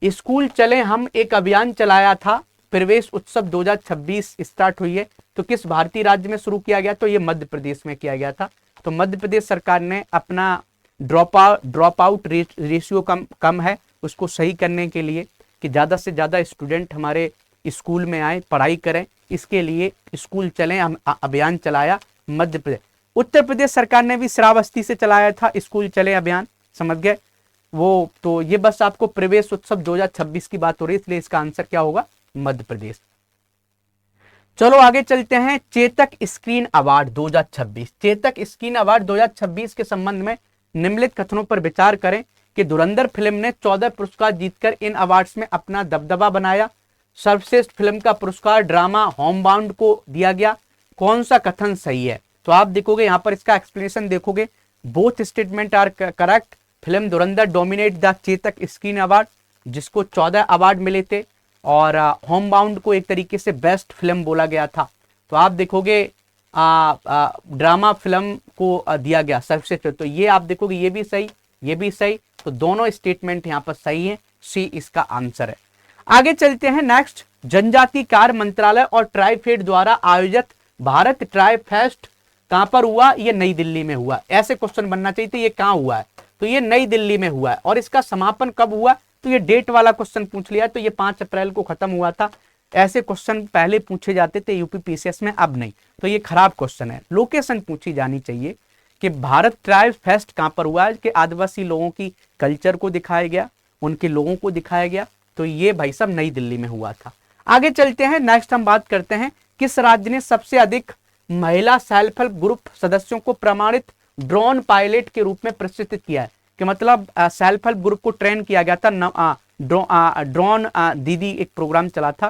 स्कूल चले हम एक अभियान चलाया था, प्रवेश उत्सव 2026 स्टार्ट हुई है। तो किस भारतीय राज्य में शुरू किया गया? तो ये मध्य प्रदेश में किया गया था। तो मध्य प्रदेश सरकार ने अपना ड्रॉप आउट रेशियो कम है, उसको सही करने के लिए कि ज्यादा से ज्यादा स्टूडेंट हमारे स्कूल में आए, पढ़ाई करें, इसके लिए स्कूल चलें हम अभियान चलाया मध्य प्रदेश। उत्तर प्रदेश सरकार ने भी श्रावस्ती से चलाया था स्कूल चले अभियान, समझ गए वो? तो ये बस आपको प्रवेश उत्सव 2026 की बात हो रही है, इसलिए इसका आंसर क्या होगा? मध्य प्रदेश। चलो आगे चलते हैं। Chetak screen award 2026, Chetak screen award 2026 के संबंध में निम्नलिखित कथनों पर विचार करें कि धुरंधर फिल्म ने 14 पुरस्कार जीतकर इन अवार्ड्स में अपना दबदबा बनाया। सर्वश्रेष्ठ फिल्म का पुरस्कार ड्रामा होमबाउंड को दिया गया। कौन सा कथन सही है? तो आप देखोगे यहाँ पर इसका एक्सप्लेनेशन देखोगे, both statement are correct. Film Dhurandhar dominate the Chetak screen award, जिसको 14 अवार्ड मिले थे, और होमबाउंड को एक तरीके से बेस्ट फिल्म बोला गया था। तो आप देखोगे ड्रामा फिल्म को दिया गया सर्वश्रेष्ठ। तो ये आप देखोगे ये भी सही, ये भी सही। तो दोनों स्टेटमेंट यहाँ पर सही है, सी इसका आंसर है। आगे चलते हैं नेक्स्ट। जनजाति कार्य मंत्रालय और ट्राइफेड द्वारा आयोजित भारत ट्राई फेस्ट कहां पर हुआ? ये नई दिल्ली में हुआ। ऐसे क्वेश्चन बनना चाहिए थे, ये कहां हुआ है? तो ये नई दिल्ली में हुआ है। और इसका समापन कब हुआ? तो ये डेट वाला क्वेश्चन पूछ लिया, तो ये 5 अप्रैल को खत्म हुआ था। ऐसे क्वेश्चन पहले पूछे जाते थे यूपी पीसीएस में, अब नहीं। तो ये खराब क्वेश्चन है। लोकेशन पूछी जानी चाहिए कि भारत ट्राइब फेस्ट कहां पर हुआ है, कि आदिवासी लोगों की कल्चर को दिखाया गया, उनके लोगों को दिखाया गया। तो ये भाई साहब नई दिल्ली में हुआ था। आगे चलते हैं नेक्स्ट, हम बात करते हैं किस राज्य ने सबसे अधिक महिला सेल्फ हेल्प ग्रुप सदस्यों को प्रमाणित ड्रोन पायलट के रूप में प्रशिक्षित किया है? कि मतलब सेल्फ हेल्प ग्रुप को ट्रेन किया गया था। ड्रोन दीदी एक प्रोग्राम चला था।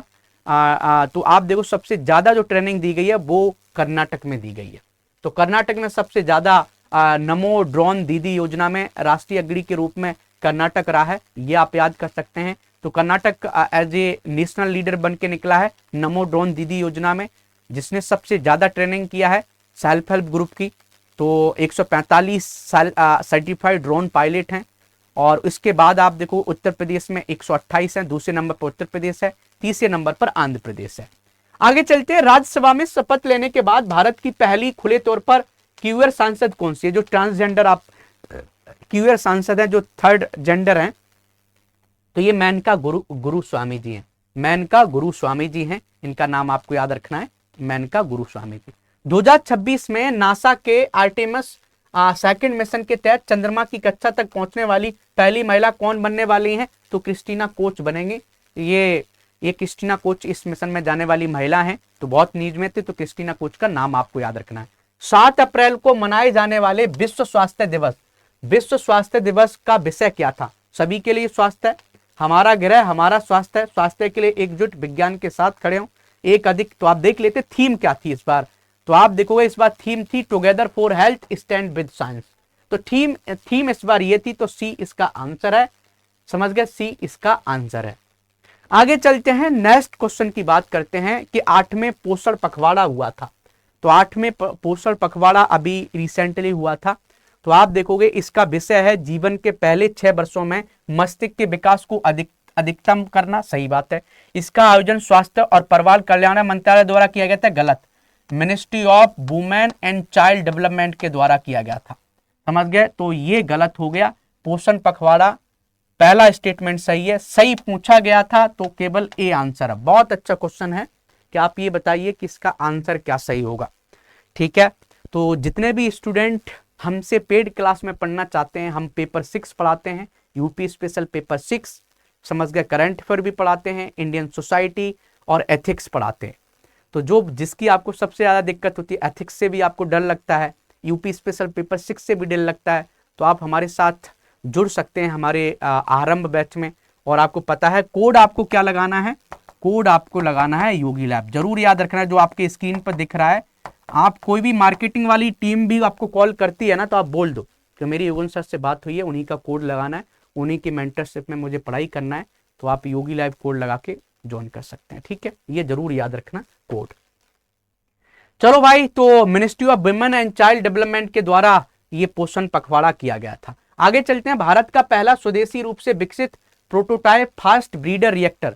तो आप देखो सबसे ज्यादा जो ट्रेनिंग दी गई है वो कर्नाटक में दी गई है। तो कर्नाटक में सबसे ज्यादा नमो ड्रोन दीदी योजना में राष्ट्रीय अग्रणी के रूप में कर्नाटक रहा है, ये आप याद कर सकते हैं। तो Karnataka as a national leader बन के निकला है नमो ड्रोन दीदी योजना में, जिसने सबसे ज्यादा ट्रेनिंग किया है सेल्फ हेल्प ग्रुप की। तो 145 सर्टिफाइड ड्रोन पायलट हैं। और इसके बाद आप देखो उत्तर प्रदेश में 128 हैं, दूसरे नंबर पर उत्तर प्रदेश है, तीसरे नंबर पर आंध्र प्रदेश है। आगे चलते हैं। राज्यसभा में शपथ लेने के बाद भारत की पहली खुले तौर पर क्यूअर सांसद कौन सी है? जो ट्रांसजेंडर आप क्यूअर सांसद है, जो थर्ड जेंडर हैं, तो ये मेनका गुरुस्वामी जी हैं। मेनका गुरुस्वामी जी हैं, इनका नाम आपको याद रखना है, मेनका गुरुस्वामी जी। 2026 में नासा के आर्टेमिस सेकंड मिशन के तहत चंद्रमा की कक्षा तक पहुंचने वाली पहली महिला कौन बनने वाली हैं? तो क्रिस्टीना कोच बनेंगी। ये क्रिस्टीना कोच इस मिशन में जाने वाली महिला हैं। तो बहुत नीड में थे, तो क्रिस्टीना कोच का नाम आपको याद रखना है। 7 अप्रैल को मनाए जाने वाले विश्व स्वास्थ्य दिवस का विषय क्या था? सभी के लिए स्वास्थ्य है, हमारा ग्रह हमारा स्वास्थ्य है, स्वास्थ्य के लिए एकजुट विज्ञान के साथ खड़े हो, एक अधिक। तो आप देख लेते थीम क्या थी इस बार, तो आप देखोगे इस बार थीम थी together for health stand with science. तो थीम इस बार ये थी, तो सी इसका आंसर है, समझ गए, सी इसका आंसर है। आगे चलते हैं, नेक्स्ट क्वेश्चन की बात करते हैं कि 8वें पोषण पखवाड़ा हुआ था। तो 8वें पोषण पखवाड़ा अभी रिसेंटली हुआ था। तो आप देखोगे इसका विषय है जीवन के पहले 6 वर्षों में मस्तिष्क के विकास को अधिकतम करना। सही बात है। इसका आयोजन स्वास्थ्य और परिवार कल्याण मंत्रालय द्वारा किया गया था। गलत, ministry of women and child development के द्वारा किया गया था। समझ गए, तो ये गलत हो गया। पोषण पखवाड़ा पहला स्टेटमेंट सही है, सही पूछा गया था, तो केवल ए आंसर है। बहुत अच्छा क्वेश्चन है कि आप ये बताइए कि इसका आंसर क्या सही होगा। ठीक है, तो जितने भी स्टूडेंट हमसे पेड क्लास में पढ़ना चाहते हैं, हम पेपर 6 पढ़ाते हैं, यूपी स्पेशल पेपर 6, समझ गए, करंट अफेयर भी पढ़ाते हैं, इंडियन सोसाइटी और एथिक्स पढ़ाते हैं। तो जो जिसकी आपको सबसे ज्यादा दिक्कत होती है, एथिक्स से भी आपको डर लगता है, यूपी स्पेशल पेपर 6 से भी डर लगता है, तो आप हमारे साथ जुड़ सकते हैं हमारे आरंभ बैच में। और आपको पता है कोड आपको क्या लगाना है, कोड आपको लगाना है योगी लैब। जरूर याद रखना है, जो आपके स्क्रीन पर दिख रहा है। आप कोई भी मार्केटिंग वाली टीम भी आपको कॉल करती है ना, तो आप बोल दो कि मेरी योगन सर से बात हुई है, उन्हीं का कोड लगाना है, उन्हीं की मेंटरशिप में मुझे पढ़ाई करना है, तो आप योगी लैब कोड लगा के ज्वाइन कर सकते हैं। ठीक है, ये जरूर याद रखना कोड। चलो भाई, तो ministry of women and child development के द्वारा ये पोषण पखवाड़ा किया गया था। आगे चलते हैं, भारत का पहला स्वदेशी रूप से विकसित prototype fast breeder reactor,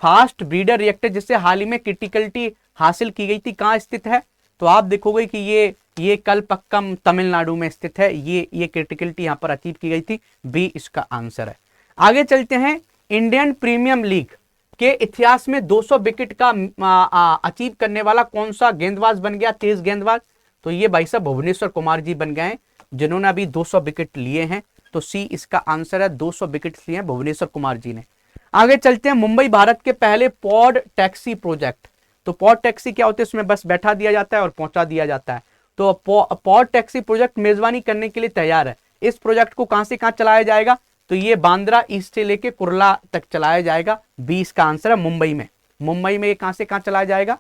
fast breeder reactor जिससे हाल ही में क्रिटिकलिटी हासिल की गई थी, कहाँ स्थित है? तो आप देखोगे कि ये कलपक्कम तमिलनाडु में स्थित है। ये क्रिटिकलिटी यहाँ पर अचीव की गई थी, बी इसका आंसर है। आगे चलते हैं, इंडियन प्रीमियम लीग के इतिहास में 200 विकेट का अचीव करने वाला कौन सा गेंदबाज बन गया, तेज गेंदबाज? तो ये भाई साहब भुवनेश्वर कुमार जी बन गए, जिन्होंने अभी 200 विकेट लिए हैं। तो सी इसका आंसर है, 200 विकेट लिए हैं भुवनेश्वर कुमार जी ने। आगे चलते हैं, मुंबई भारत के पहले पॉड टैक्सी प्रोजेक्ट। तो पॉड टैक्सी क्या होता है? उसमें बस बैठा दिया जाता है और पहुंचा दिया जाता है। तो पॉड टैक्सी प्रोजेक्ट मेजबानी करने के लिए तैयार है। इस प्रोजेक्ट को कहां से कहां चलाया जाएगा? तो ये बांद्रा ईस्ट से लेके कुर्ला तक चलाया जाएगा, 20 का आंसर है, मुंबई में। मुंबई में ये कहां से कहां चलाया जाएगा?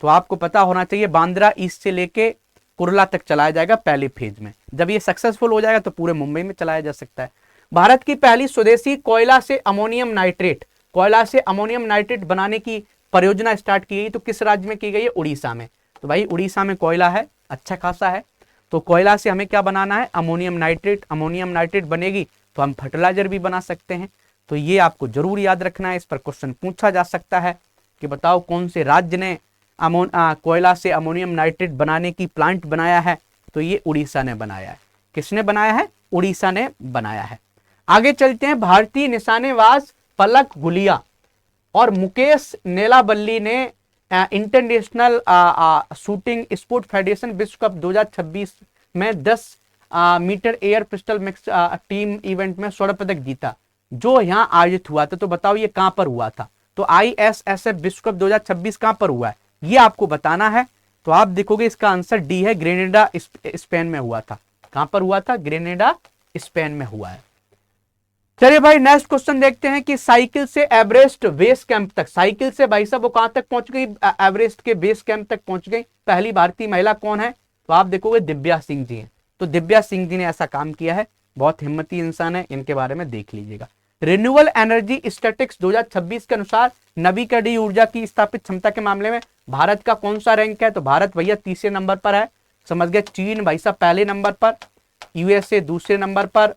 तो आपको पता होना चाहिए, बांद्रा ईस्ट से लेके कुर्ला तक चलाया जाएगा पहले फेज में। जब ये सक्सेसफुल हो जाएगा तो पूरे मुंबई में चलाया जा सकता है। भारत की पहली स्वदेशी कोयला से अमोनियम नाइट्रेट बनाने की परियोजना स्टार्ट की गई, तो किस राज्य में की गई है? उड़ीसा में। तो भाई उड़ीसा में कोयला है, अच्छा खासा है, तो कोयला से हमें क्या बनाना है? Ammonium nitrate. अमोनियम नाइट्रेट बनेगी तो हम फर्टिलाइजर भी बना सकते हैं। तो ये आपको जरूर याद रखना है, इस पर क्वेश्चन पूछा जा सकता है कि बताओ कौन से राज्य ने कोयला से अमोनियम नाइट्रेट बनाने की प्लांट बनाया है? तो ये उड़ीसा ने बनाया है। किसने बनाया है? उड़ीसा ने बनाया है। आगे चलते हैं, भारतीय निशानेबाज पलक गुलिया और मुकेश नेलावल्ली ने इंटरनेशनल शूटिंग स्पोर्ट फेडरेशन विश्व कप 2026 में 10 metre air pistol mix team event में स्वर्ण पदक जीता, जो यहाँ आयोजित हुआ था। तो बताओ ये कहां पर हुआ था? तो ISSF विश्व कप 2026 कहां पर हुआ है, ये आपको बताना है। तो आप देखोगे इसका आंसर डी है, ग्रेनेडा स्पेन में हुआ था। कहां पर हुआ था? ग्रेनेडा स्पेन में हुआ है। चलिए भाई, नेक्स्ट क्वेश्चन देखते हैं कि साइकिल से एवरेस्ट बेस कैंप तक, साइकिल से भाई साहब वो कहां तक पहुंच गई? एवरेस्ट के बेस कैंप तक पहुंच गई। पहली भारतीय महिला कौन है? तो आप देखोगे दिव्या सिंह जी हैं। तो दिव्या सिंह जी ने ऐसा काम किया है, बहुत हिम्मती इंसान है, इनके बारे में देख लीजिएगा। रिन्यूएबल एनर्जी स्टैटिस्टिक्स 2026 के अनुसार नवीकरणीय ऊर्जा की स्थापित क्षमता के मामले में भारत का कौन सा रैंक है? तो भारत भैया तीसरे नंबर पर है, समझ गए। चीन भाई साहब पहले नंबर पर, USA दूसरे नंबर पर,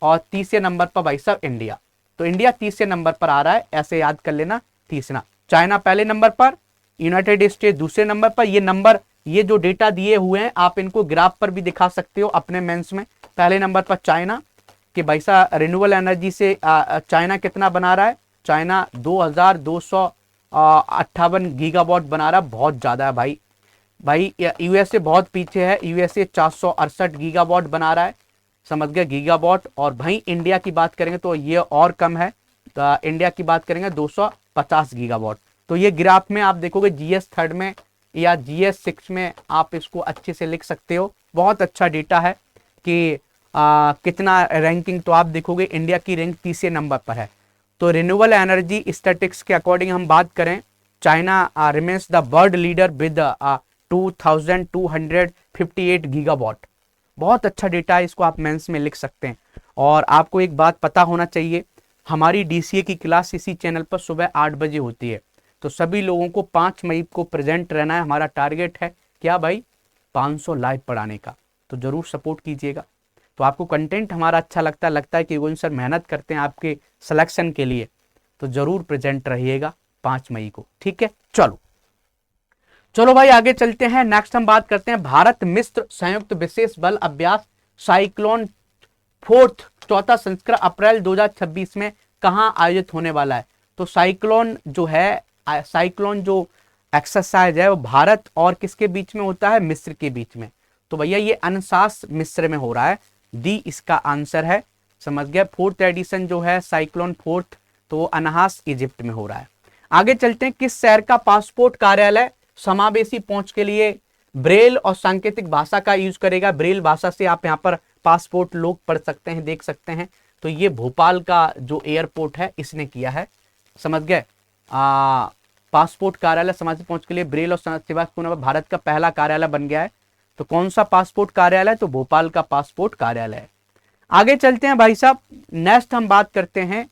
और तीसरे नंबर पर भाई साहब इंडिया। तो इंडिया तीसरे नंबर पर आ रहा है, ऐसे याद कर लेना, तीसरा। चाइना पहले नंबर पर, यूनाइटेड स्टेट दूसरे नंबर पर। ये नंबर, ये जो डेटा दिए हुए हैं आप इनको ग्राफ पर भी दिखा सकते हो अपने मेंस में। पहले नंबर पर चाइना कि भाई साहब रिन्यूएबल एनर्जी से चाइना कितना बना रहा है? चाइना 2258 गीगावाट बना रहा है, बहुत ज्यादा है भाई। USA बहुत पीछे है, USA 468 गीगावाट बना रहा है, समझ गए, गीगावाट। और भाई इंडिया की बात करेंगे तो ये और कम है, तो इंडिया की बात करेंगे 250 गीगावाट। तो ये ग्राफ में आप देखोगे GS 3 में या GS 6 में आप इसको अच्छे से लिख सकते हो। बहुत अच्छा डेटा है कि कितना रैंकिंग। तो आप देखोगे इंडिया की रैंक तीसरे नंबर पर है। तो रिन्यूएबल एनर्जी स्टैटिक्स के अकॉर्डिंग हम बात करें, China remains the world leader with 2258 gigawatt. बहुत अच्छा डेटा है, इसको आप मेंस में लिख सकते हैं। और आपको एक बात पता होना चाहिए, हमारी डीसीए की क्लास इसी चैनल पर सुबह 8 बजे होती है। तो सभी लोगों को 5 मई को प्रेजेंट रहना है। हमारा टारगेट है क्या भाई, 500 लाइव पढ़ाने का। तो जरूर सपोर्ट कीजिएगा। तो आपको कंटेंट हमारा अच्छा लगता है कि गोविंद सर मेहनत करते हैं आपके सिलेक्शन के लिए, तो जरूर प्रेजेंट रहिएगा 5 मई को, ठीक है। चलो भाई आगे चलते हैं। नेक्स्ट हम बात करते हैं भारत मिस्र संयुक्त विशेष बल अभ्यास साइक्लोन फोर्थ चौथा संस्करण अप्रैल 2026 में कहां आयोजित होने वाला है। तो साइक्लोन जो एक्सरसाइज है वो भारत और किसके बीच में होता है, मिस्र के बीच में। तो भैया ये अनसास मिस्र में हो रहा है, डी इसका आंसर है, समझ गया। फोर्थ एडिशन जो है साइक्लोन फोर्थ, तो वो अनहास इजिप्ट में हो रहा है। आगे चलते हैं, किस शहर का पासपोर्ट कार्यालय समावेशी पहुंच के लिए ब्रेल और सांकेतिक भाषा का यूज करेगा। ब्रेल भाषा से आप यहाँ पर पासपोर्ट लोग पढ़ सकते हैं, देख सकते हैं। तो ये भोपाल का जो एयरपोर्ट है इसने किया है, समझ गए। पासपोर्ट कार्यालय समावेशी पहुंच के लिए ब्रेल और सांकेतिक भारत का पहला कार्यालय बन गया है। तो कौन सा पासपोर्ट कार्यालय, तो भोपाल का पासपोर्ट कार्यालय है। आगे चलते हैं भाई साहब, नेक्स्ट हम बात करते हैं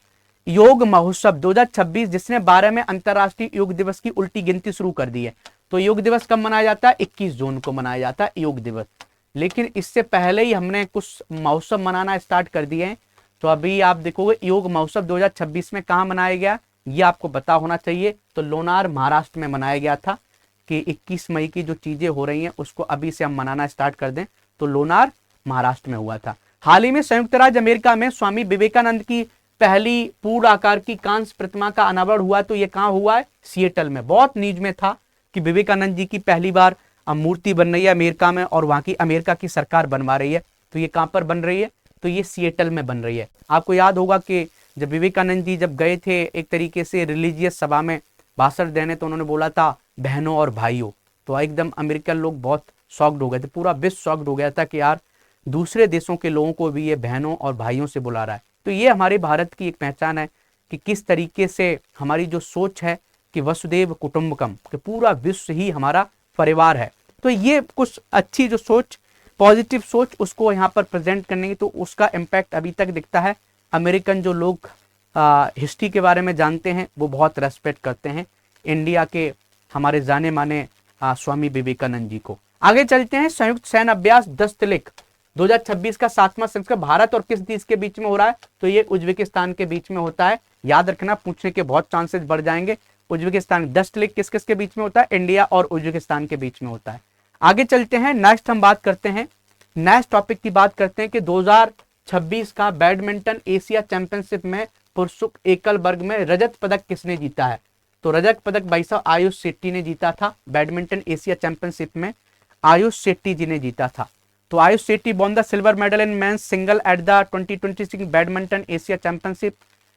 योग महोत्सव 2026, जिसने 12 में अंतरराष्ट्रीय योग दिवस की उल्टी गिनती शुरू कर दी है। तो योग दिवस कब मनाया जाता है, 21 जून को मनाया जाता है योग दिवस। लेकिन इससे पहले ही हमने कुछ महोत्सव मनाना स्टार्ट कर दिए हैं। तो अभी आप देखोगे योग महोत्सव 2026 में कहाँ मनाया गया, ये आपको पता होना चाहिए। तो लोनार महाराष्ट्र में मनाया गया था कि 21 मई की जो चीजें हो रही हैं उसको अभी से हम मनाना स्टार्ट कर दें। तो लोनार महाराष्ट्र में हुआ था। हाल ही में संयुक्त राज्य अमेरिका में स्वामी विवेकानंद की पहली पूर्ण आकार की कांस्य प्रतिमा का अनावरण हुआ। तो ये कहाँ हुआ है, सिएटल में। बहुत न्यूज में था कि विवेकानंद जी की पहली बार मूर्ति बन रही है अमेरिका में, और वहां की अमेरिका की सरकार बनवा रही है। तो ये कहां पर बन रही है, तो ये सिएटल में बन रही है। आपको याद होगा कि जब विवेकानंद जी जब गए थे एक तरीके से रिलीजियस सभा में भाषण देने, तो उन्होंने बोला था बहनों और भाइयों। तो एकदम अमेरिकन लोग बहुत शॉक्ड हो गए थे, पूरा विश्व शॉक्ड हो गया था कि यार दूसरे देशों के लोगों को भी ये बहनों और भाइयों से बुला रहा है। तो ये हमारे भारत की एक पहचान है कि किस तरीके से हमारी जो सोच है कि वसुदेव कुटुंबकम, कि पूरा विश्व ही हमारा परिवार है। तो ये कुछ अच्छी जो सोच, पॉजिटिव सोच, उसको यहाँ पर प्रेजेंट करने की, तो उसका इम्पैक्ट अभी तक दिखता है। अमेरिकन जो लोग हिस्ट्री के बारे में जानते हैं वो बहुत रेस्पेक्ट करते हैं इंडिया के हमारे जाने माने स्वामी विवेकानंद जी को। आगे चलते हैं, संयुक्त सैन्य अभ्यास दस्तलिक 2026 का 7वां संस्करण भारत और किस देश के बीच में हो रहा है, तो ये उज्बेकिस्तान के बीच में होता है। याद रखना, पूछने के बहुत चांसेस बढ़ जाएंगे। उज्बेकिस्तान, दस्तलिक किस किस के बीच में होता है, इंडिया और उज्बेकिस्तान के बीच में होता है। आगे चलते हैं, नेक्स्ट हम बात करते हैं, नेक्स्ट टॉपिक की बात करते हैं कि 2026 का बैडमिंटन एशिया चैंपियनशिप में पुरुषों एकल वर्ग में रजत पदक किसने जीता है। तो रजत पदक भाई साहब आयुष शेट्टी ने जीता था। बैडमिंटन एशिया चैंपियनशिप में आयुष शेट्टी जी ने जीता था। तो Ayush Shetty won the silver medal in men's single at the 2026 badminton Asia championship,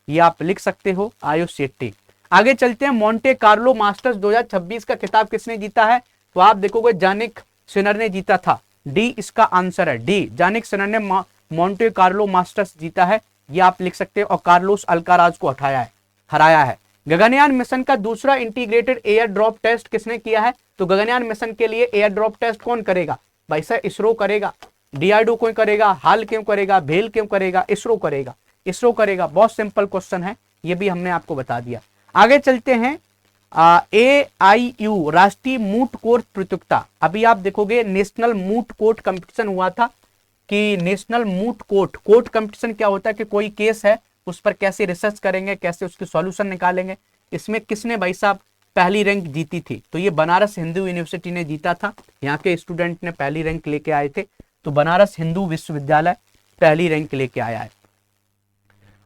ये आप लिख सकते हो, आयुष शेट्टी। आगे चलते हैं, मोंटे कार्लो मास्टर्स 2026 का खिताब किसने जीता है, तो आप देखोगे जानिक सिनर ने जीता था। डी इसका आंसर है, डी जानिक सिनर ने मोंटे कार्लो मास्टर्स जीता है, ये आप लिख सकते हो। और कार्लोस अल्काराज को हराया है। गगनयान मिशन का दूसरा इंटीग्रेटेड एयर ड्रॉप टेस्ट किसने किया है, तो गगनयान मिशन के लिए एयर ड्रॉप टेस्ट कौन करेगा, भाई साहब इसरो करेगा। डीआरडीओ कौन करेगा, हाल क्यों करेगा, भेल क्यों करेगा, इसरो करेगा। इसरो करेगा, बहुत सिंपल क्वेश्चन है, ये भी हमने आपको बता दिया। आगे चलते हैं, AIU राष्ट्रीय मूट कोर्ट प्रतियोगिता। अभी आप देखोगे नेशनल मूट कोर्ट कंपटीशन हुआ था कि नेशनल मूट कोर्ट कंपटीशन क्या होता है कि कोई केस है उस पर कैसे रिसर्च करेंगे, कैसे उसके सॉल्यूशन निकालेंगे। इसमें किसने भाई साहब पहली रैंक जीती थी, तो ये बनारस हिंदू यूनिवर्सिटी ने जीता था। यहाँ के स्टूडेंट ने पहली रैंक लेके आए थे, तो बनारस हिंदू विश्वविद्यालय पहली रैंक लेके आया है।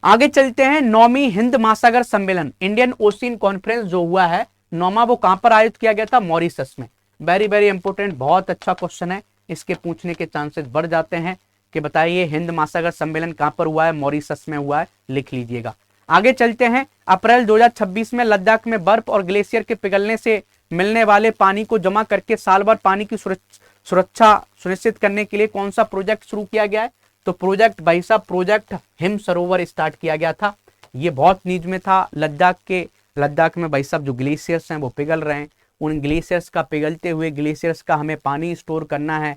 आगे चलते हैं, 9वीं हिंद महासागर सम्मेलन इंडियन ओशियन कॉन्फ्रेंस जो हुआ है 9वां, वो कहां पर आयोजित किया गया था, मॉरिशस में। वेरी वेरी इंपॉर्टेंट, बहुत अच्छा क्वेश्चन है, इसके पूछने के चांसेस बढ़ जाते हैं कि बताइए हिंद महासागर सम्मेलन कहां पर हुआ है, मॉरिशस में हुआ है, लिख लीजिएगा। आगे चलते हैं, अप्रैल 2026 में लद्दाख में बर्फ और ग्लेशियर के पिघलने से मिलने वाले पानी को जमा करके साल भर पानी की सुरक्षा सुनिश्चित करने के लिए कौन सा प्रोजेक्ट शुरू किया गया है, तो प्रोजेक्ट भाई साहब प्रोजेक्ट हिम सरोवर स्टार्ट किया गया था। ये बहुत न्यूज में था। लद्दाख में भाई साहब जो ग्लेशियर्स हैं वो पिघल रहे हैं, उन ग्लेशियर्स का पिघलते हुए ग्लेशियर्स का हमें पानी स्टोर करना है।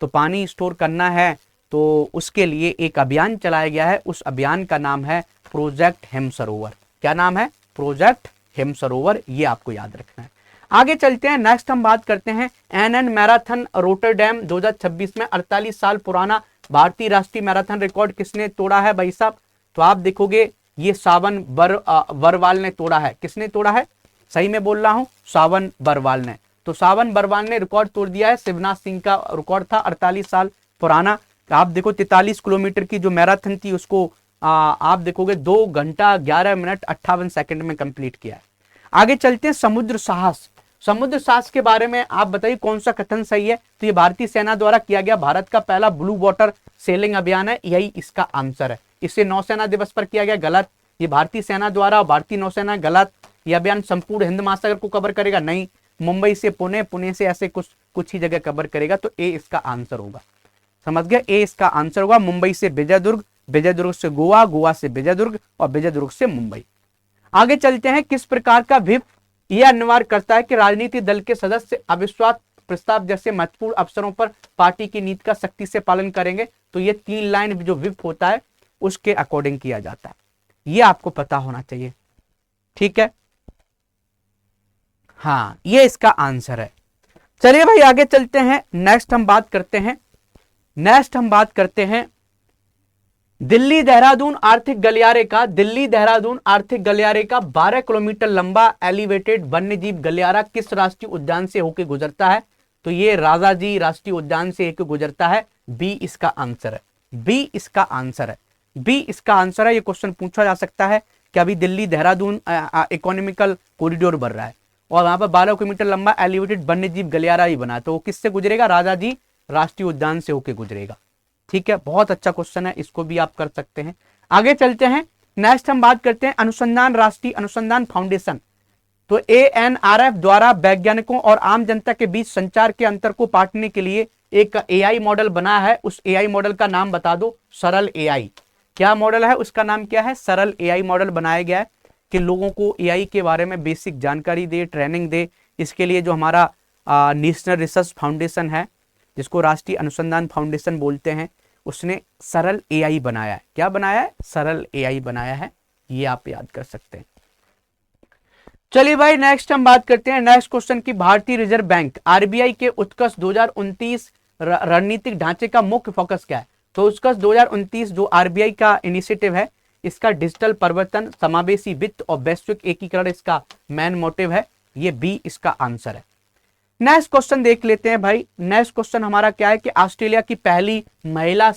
तो पानी स्टोर करना है तो उसके लिए एक अभियान चलाया गया है, उस अभियान का नाम है प्रोजेक्ट हिम सरोवर। क्या नाम है? प्रोजेक्ट हिम सरोवर, ये आपको याद रखना है। आगे चलते हैं, नेक्स्ट हम बात करते हैं एनएन मैराथन रोटरडैम 2026 में 48 साल पुराना भारतीय राष्ट्रीय मैराथन रिकॉर्ड किसने तोड़ा है भाई साहब? तो आप देखोगे ये सावन बरवाल ने तोड़ा है। किसने तोड़ा है? सही में बोल रहा हूं, सावन बरवाल ने। तो सावन बरवाल ने रिकॉर्ड तोड़ दिया है। शिवनाथ सिंह का रिकॉर्ड था 48 साल पुराना। आप देखो 43 किलोमीटर की जो मैराथन थी उसको आप देखोगे 2 घंटा 11 मिनट 58 सेकंड में कंप्लीट किया है। आगे चलते हैं, समुद्र साहस। समुद्र साहस के बारे में आप बताइए कौन सा कथन सही है? तो ये भारतीय सेना द्वारा किया गया भारत का पहला ब्लू वाटर सेलिंग अभियान है, यही इसका आंसर है। इसे नौसेना दिवस पर किया गया, गलत। ये भारतीय सेना द्वारा, भारतीय नौसेना, गलत। यह अभियान संपूर्ण हिंद महासागर को कवर करेगा, नहीं। मुंबई से पुणे, पुणे से ऐसे कुछ ही जगह कवर करेगा, तो ए इसका आंसर होगा। समझ गए? ए इसका आंसर होगा। मुंबई से विजयदुर्ग, विजयदुर्ग से गोवा, गोवा से विजयदुर्ग और विजयदुर्ग से मुंबई। आगे चलते हैं, किस प्रकार का व्हिप यह अनिवार्य करता है कि राजनीतिक दल के सदस्य अविश्वास प्रस्ताव जैसे महत्वपूर्ण अवसरों पर पार्टी की नीति का सख्ती से पालन करेंगे? तो ये 3 लाइन जो व्हिप होता है उसके अकॉर्डिंग किया जाता है, ये आपको पता होना चाहिए। ठीक है, हाँ, ये इसका आंसर है। चलिए भाई आगे चलते हैं, नेक्स्ट हम बात करते हैं दिल्ली देहरादून आर्थिक गलियारे का 12 किलोमीटर लंबा एलिवेटेड वन्यजीव गलियारा किस राष्ट्रीय उद्यान से होकर गुजरता है? तो ये राजाजी राष्ट्रीय उद्यान से होकर गुजरता है। बी इसका आंसर है, बी इसका आंसर है, बी इसका आंसर है। ये क्वेश्चन पूछा जा सकता है कि अभी दिल्ली देहरादून इकोनॉमिकल कॉरिडोर बन रहा है और वहां पर 12 किलोमीटर लंबा एलिवेटेड वन्यजीव गलियारा ही बना, तो वो किससे गुजरेगा? राजाजी राष्ट्रीय उद्यान से होकर गुजरेगा। ठीक है, बहुत अच्छा क्वेश्चन है, इसको भी आप कर सकते हैं। आगे चलते हैं, नेक्स्ट हम बात करते हैं अनुसंधान, राष्ट्रीय अनुसंधान फाउंडेशन। तो ANRF द्वारा वैज्ञानिकों और आम जनता के बीच संचार के अंतर को पाटने के लिए एक AI मॉडल बना है। उस AI मॉडल का नाम बता दो। सरल AI। क्या मॉडल है? उसका नाम क्या है? सरल AI मॉडल बनाया गया है कि लोगों को AI के बारे में बेसिक जानकारी दे, ट्रेनिंग दे। इसके लिए जो हमारा नेशनल रिसर्च फाउंडेशन है, जिसको राष्ट्रीय अनुसंधान फाउंडेशन बोलते हैं, उसने सरल AI बनाया है। क्या बनाया है? सरल AI बनाया है, ये आप याद कर सकते हैं। चलिए भाई नेक्स्ट हम बात करते हैं, नेक्स्ट क्वेश्चन की भारतीय रिजर्व बैंक RBI के उत्कर्ष 2029 रणनीतिक ढांचे का मुख्य फोकस क्या है? तो उत्कर्ष 2029 जो RBI का इनिशिएटिव है, इसका डिजिटल परिवर्तन, समावेशी वित्त और वैश्विक एकीकरण इसका मेन मोटिव है। ये बी इसका आंसर है। नेक्स्ट क्वेश्चन देख लेते हैं भाई। नेक्स्ट क्वेश्चन हमारा क्या है कि ऑस्ट्रेलिया की पहली महिला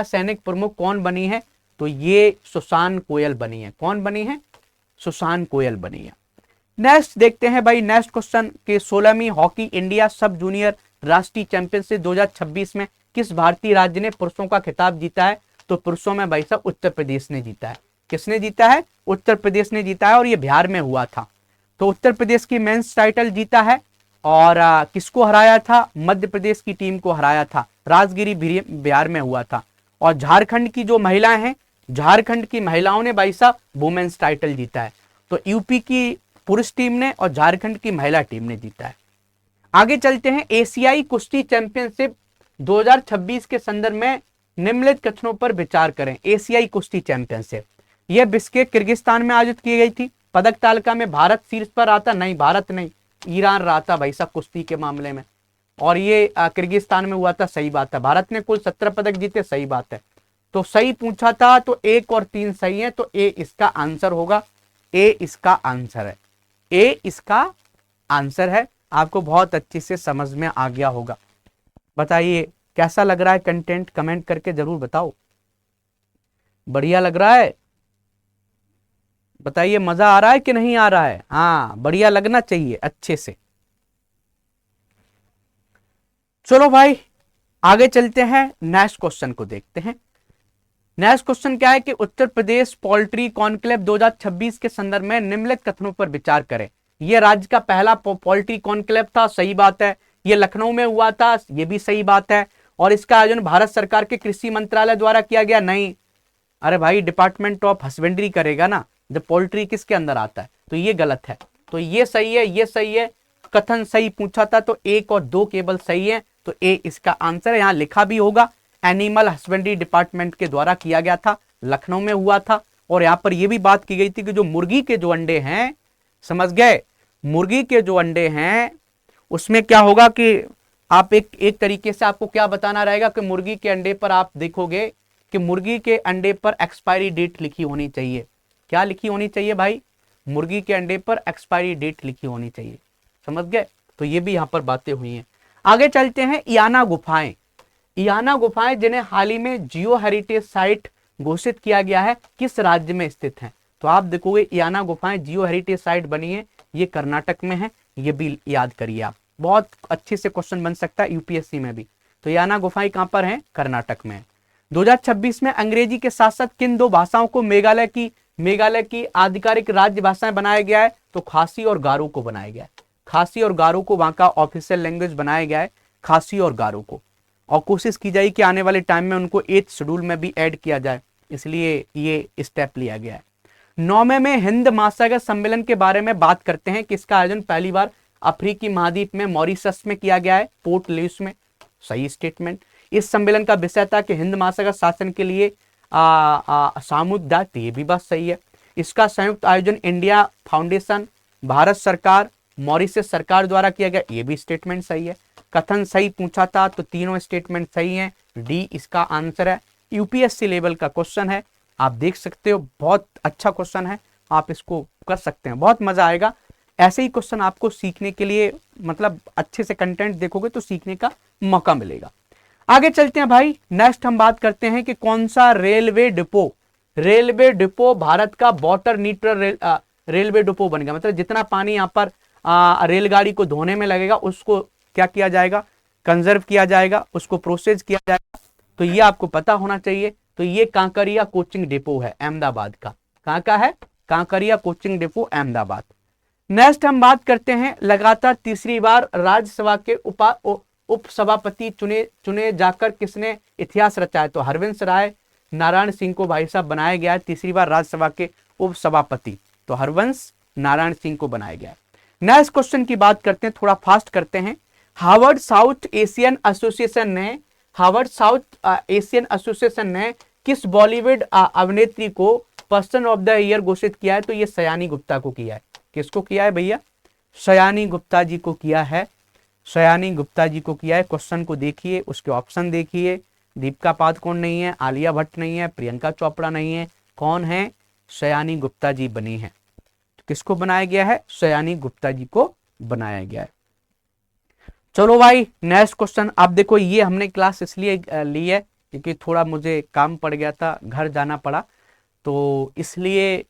सैनिक प्रमुख कौन बनी है? तो ये सुसान कोयल बनी है। कौन बनी है? सुसान कोयल बनी है। नेक्स्ट देखते हैं भाई, नेक्स्ट क्वेश्चन के 16वीं हॉकी इंडिया सब जूनियर राष्ट्रीय चैंपियनशिप 2026 में किस भारतीय राज्य ने पुरुषों का खिताब जीता है? तो पुरुषों में भाई साहब उत्तर प्रदेश ने जीता है। किसने जीता है? उत्तर प्रदेश ने जीता है, और ये बिहार में हुआ था। तो उत्तर प्रदेश की मेंस टाइटल जीता है, और किसको हराया था? मध्य प्रदेश की टीम को हराया था। राजगिरी बिहार में हुआ था। और झारखंड की जो महिलाएं हैं, झारखंड की महिलाओं ने भाई साहब वुमेन्स टाइटल जीता है। तो यूपी की पुरुष टीम ने और झारखंड की महिला टीम ने जीता है। आगे चलते हैं, एशियाई कुश्ती चैंपियनशिप 2026 के संदर्भ में निम्नलिखित कथनों पर विचार करें। एशियाई कुश्ती चैंपियनशिप यह बिश्केक किर्गिस्तान में आयोजित की गई थी। पदक तालिका में भारत शीर्ष पर आता? नहीं, भारत नहीं, ईरान रहा था भाई साहब कुश्ती के मामले में, और ये किर्गिस्तान में हुआ था। सही बात है, भारत ने कुल 17 पदक जीते। सही बात है, तो सही पूछा था, तो 1 और 3 सही है, तो ए इसका आंसर होगा। ए इसका आंसर है, ए इसका आंसर है। आपको बहुत अच्छे से समझ में आ गया होगा। बताइए कैसा लग रहा है कंटेंट, कमेंट करके जरूर बताओ। बढ़िया लग रहा है? बताइए मजा आ रहा है कि नहीं आ रहा है? हाँ, बढ़िया लगना चाहिए अच्छे से। चलो भाई आगे चलते हैं, नेक्स्ट क्वेश्चन को देखते हैं। नेक्स्ट क्वेश्चन क्या है कि उत्तर प्रदेश पोल्ट्री कॉन्क्लेव 2026 के संदर्भ में निम्नलिखित कथनों पर विचार करें। यह राज्य का पहला पोल्ट्री कॉन्क्लेव था। सही बात है। यह लखनऊ में हुआ था। यह भी सही बात है। और इसका आयोजन भारत सरकार के कृषि मंत्रालय द्वारा किया गया? नहीं, अरे भाई डिपार्टमेंट ऑफ हस्बेंड्री करेगा ना, जब पोल्ट्री किसके अंदर आता है, तो ये गलत है। तो ये सही है, ये सही है, कथन सही पूछा था तो 1 और 2 केवल सही है, तो ए इसका आंसर है। यहाँ लिखा भी होगा एनिमल हस्बेंड्री डिपार्टमेंट के द्वारा किया गया था, लखनऊ में हुआ था। और यहाँ पर यह भी बात की गई थी कि जो मुर्गी के जो अंडे हैं, समझ गए, मुर्गी के जो अंडे हैं उसमें क्या होगा कि आप एक तरीके से आपको क्या बताना रहेगा कि मुर्गी के अंडे पर आप देखोगे कि मुर्गी के अंडे पर एक्सपायरी डेट लिखी होनी चाहिए। क्या लिखी होनी चाहिए भाई? मुर्गी के अंडे पर एक्सपायरी डेट लिखी होनी चाहिए, समझ गए। तो ये भी यहाँ पर बातें हुई हैं। आगे चलते हैं, इयाना गुफाएं। इयाना गुफाएं जिन्हें हाल ही में जियो हेरिटेज साइट घोषित किया गया है, किस राज्य में स्थित हैं? तो आप देखोगे इयाना गुफाएं जियो हेरिटेज साइट बनी है, ये कर्नाटक में है, ये भी याद करिए आप, बहुत अच्छे से क्वेश्चन बन सकता है यूपीएससी में भी। तो इयाना गुफाएं कहां पर हैं? कर्नाटक में। 2026 में अंग्रेजी के साथ साथ किन 2 भाषाओं को मेघालय की आधिकारिक राज्य भाषाएं बनाया गया है? तो खासी और गारो को बनाया गया है। खासी और गारो को वहां का ऑफिशियल लैंग्वेज बनाया गया है, खासी और गारो को। और कोशिश की जाए कि आने वाले टाइम में उनको 8th शेड्यूल में भी ऐड किया जाए, इसलिए ये स्टेप लिया गया है। 9वें में हिंद महासागर सम्मेलन के बारे में बात करते हैं, किसका आयोजन पहली बार अफ्रीकी महाद्वीप में मॉरिशस में किया गया है? पोर्ट लुइस में। सही स्टेटमेंट। इस सम्मेलन का विषय था कि हिंद महासागर शासन के लिए सामूहिक दायित्व, ये भी बात सही है। इसका संयुक्त आयोजन इंडिया फाउंडेशन, भारत सरकार, मॉरिशस सरकार द्वारा किया गया, ये भी स्टेटमेंट सही है। कथन सही पूछा था तो तीनों स्टेटमेंट सही हैं, डी इसका आंसर है। यूपीएससी लेवल का क्वेश्चन है, आप देख सकते हो, बहुत अच्छा क्वेश्चन है, आप इसको कर सकते हैं, बहुत मजा आएगा। ऐसे ही क्वेश्चन आपको सीखने के लिए, मतलब अच्छे से कंटेंट देखोगे तो सीखने का मौका मिलेगा। आगे चलते हैं भाई, नेक्स्ट हम बात करते हैं कि कौन सा रेलवे डिपो भारत का वाटर न्यूट्रल रेलवे डिपो बन गया। मतलब जितना पानी यहाँ पर रेलगाड़ी को धोने में लगेगा उसको क्या किया जाएगा? कंजर्व किया जाएगा, उसको प्रोसेस किया जाएगा। तो ये आपको पता होना चाहिए। तो ये कांकरिया कोचिंग डिपो है अहमदाबाद का। कहां का है? Kankaria coaching depot Ahmedabad. Next हम बात करते हैं, लगातार तीसरी बार राज्यसभा के उपसभापति चुने जाकर किसने इतिहास रचा है? तो हरवंश राय नारायण सिंह को भाई साहब बनाया गया है तीसरी बार राज्यसभा के उपसभापति। तो हरवंश नारायण सिंह को बनाया गया है। नेक्स्ट क्वेश्चन की बात करते हैं, थोड़ा फास्ट करते हैं। हार्वर्ड साउथ एशियन एसोसिएशन ने किस बॉलीवुड अभिनेत्री को पर्सन ऑफ द ईयर घोषित किया है? तो ये सयानी गुप्ता को किया है। किसको किया है भैया? सयानी गुप्ता जी को किया है, सयानी गुप्ता जी को किया है। क्वेश्चन को देखिए, उसके ऑप्शन देखिए, दीपिका पादुकोण नहीं है, आलिया भट्ट नहीं है, प्रियंका चोपड़ा नहीं है, कौन है? सयानी गुप्ता जी बनी है। तो किसको बनाया गया है? सयानी गुप्ता जी को बनाया गया है। चलो भाई नेक्स्ट क्वेश्चन। आप देखो, ये हमने क्लास इसलिए ली है क्योंकि थोड़ा मुझे काम पड़ गया था, घर जाना पड़ा, तो इसलिए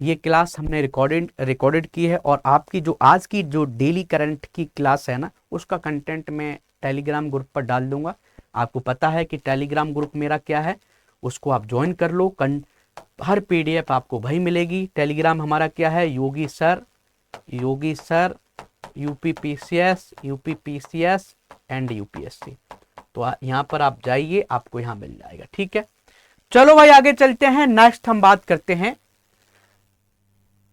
ये क्लास हमने रिकॉर्डेड की है। और आपकी जो आज की जो डेली करंट की क्लास है ना, उसका कंटेंट मैं टेलीग्राम ग्रुप पर डाल दूंगा। आपको पता है कि टेलीग्राम ग्रुप मेरा क्या है, उसको आप ज्वाइन कर लो। हर पीडीएफ आपको वही मिलेगी। टेलीग्राम हमारा क्या है? योगी सर यूपीपीसीएस एंड यूपीएससी। तो यहाँ पर आप जाइए, आपको यहाँ मिल जाएगा, ठीक है। चलो भाई आगे चलते हैं। नेक्स्ट हम बात करते हैं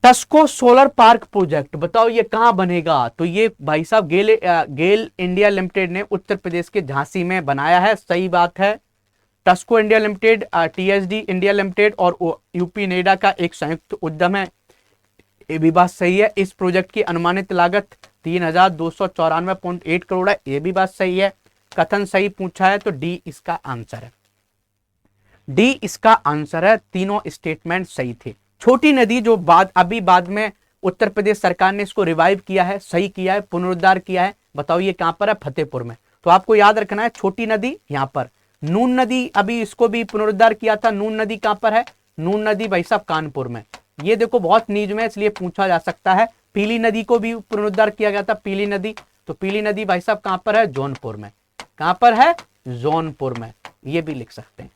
टस्को सोलर पार्क प्रोजेक्ट। बताओ ये कहां बनेगा? तो ये भाई साहब गेल इंडिया लिमिटेड ने उत्तर प्रदेश के झांसी में बनाया है। सही बात है। TUSCO India limited, TSD India limited और यूपी नेडा का एक संयुक्त उद्यम है, ये भी बात सही है। इस प्रोजेक्ट की अनुमानित लागत 3294.8 करोड़ है, ये भी बात सही है। कथन सही पूछा है तो डी इसका आंसर है, डी इसका आंसर है। तीनों स्टेटमेंट सही थे। छोटी नदी जो बाद में उत्तर प्रदेश सरकार ने इसको रिवाइव किया है, सही किया है, पुनरुद्धार किया है। बताओ ये कहां पर है? फतेहपुर में। तो आपको याद रखना है छोटी नदी यहां पर। नून नदी अभी इसको भी पुनरुद्धार किया था। नून नदी कहां पर है? नून नदी भाई साहब कानपुर में। ये देखो बहुत नीच में, इसलिए पूछा जा सकता है। पीली नदी को भी पुनरुद्धार किया गया था, पीली नदी। तो पीली नदी भाई साहब कहां पर है? जौनपुर में। कहां पर है? जौनपुर में। ये भी लिख सकते हैं।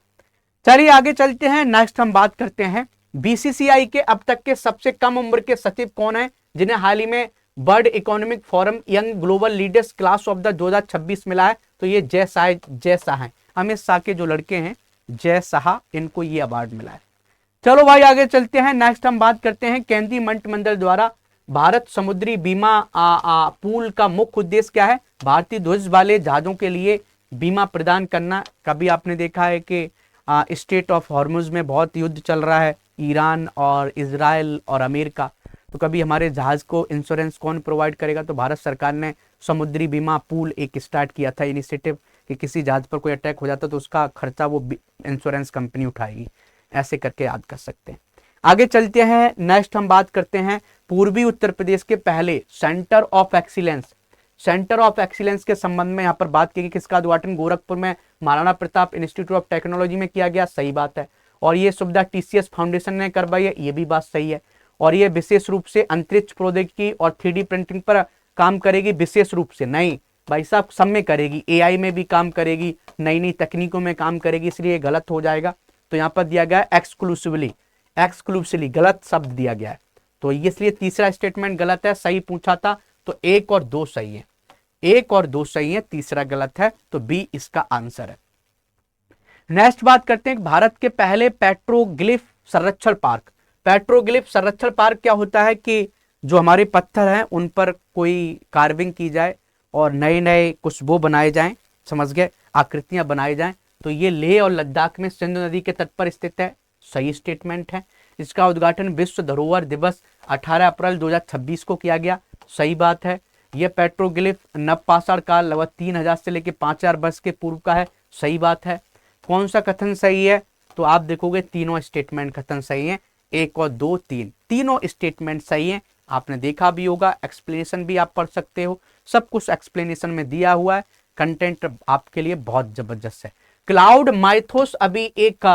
चलिए आगे चलते हैं। नेक्स्ट हम बात करते हैं बीसीसीआई के अब तक के सबसे कम उम्र के सचिव कौन है, जिन्हें हाल ही में world economic forum young global leaders class of the 2026 मिला है? तो ये जय शाह हैं। अमित शाह के जो लड़के हैं जय साहा, इनको ये अवार्ड मिला है। चलो भाई आगे चलते हैं। नेक्स्ट हम बात करते हैं केंद्रीय मंत्रिमंडल द्वारा भारत समुद्री बीमा पूल का मुख्य उद्देश्य क्या है। भारतीय ध्वज वाले जहाजों के लिए बीमा प्रदान करना। कभी आपने देखा है कि स्टेट ऑफ हॉर्मुज में बहुत युद्ध चल रहा है, ईरान और इजराइल और अमेरिका, तो कभी हमारे जहाज को इंश्योरेंस कौन प्रोवाइड करेगा। तो भारत सरकार ने समुद्री बीमा पूल एक स्टार्ट किया था इनिशिएटिव, कि किसी जहाज पर कोई अटैक हो जाता तो उसका खर्चा वो इंश्योरेंस कंपनी उठाएगी। ऐसे करके याद कर सकते हैं। आगे चलते हैं। नेक्स्ट हम बात करते हैं पूर्वी उत्तर प्रदेश के पहले centre of excellence. Centre of excellence के संबंध में यहाँ पर बात की, किसका उद्घाटन गोरखपुर में Maharana Pratap institute of technology में किया गया। सही बात है। और ये सुविधा टीसीएस फाउंडेशन ने करवाई है, ये भी बात सही है। और ये विशेष रूप से अंतरिक्ष प्रौद्योगिकी और 3D प्रिंटिंग पर काम करेगी, विशेष रूप से नहीं भाई साहब, सब में करेगी, एआई में भी काम करेगी, नई नई तकनीकों में काम करेगी, इसलिए गलत हो जाएगा। तो यहाँ पर दिया गया है एक्सक्लूसिवली, एक्सक्लूसिवली गलत शब्द दिया गया है, तो इसलिए तीसरा स्टेटमेंट गलत है। सही पूछा था तो 1 और 2 सही है, 1 और 2 सही है, तीसरा गलत है, तो बी इसका आंसर है। नेक्स्ट बात करते हैं भारत के पहले पेट्रोग्लिफ संरक्षण पार्क। पेट्रोग्लिफ संरक्षण पार्क क्या होता है कि जो हमारे पत्थर हैं उन पर कोई कार्विंग की जाए और नए नए कुछ वो बनाए जाएं, समझ गए, आकृतियां बनाई जाएं। तो ये लेह और लद्दाख में सिंधु नदी के तट पर स्थित है, सही स्टेटमेंट है। इसका उद्घाटन विश्व धरोहर दिवस 18 अप्रैल 2026 को किया गया, सही बात है। यह पेट्रोग्लिफ नवपाषाण काल लगभग 3000 से लेकर 5000 वर्ष के पूर्व का है, सही बात है। कौन सा कथन सही है, तो आप देखोगे तीनों स्टेटमेंट कथन सही है, 1 और 2 3 तीनों स्टेटमेंट सही है। आपने देखा भी होगा, एक्सप्लेनेशन भी आप पढ़ सकते हो, सब कुछ एक्सप्लेनेशन में दिया हुआ है, कंटेंट आपके लिए बहुत जबरदस्त है। क्लाउड माइथोस अभी एक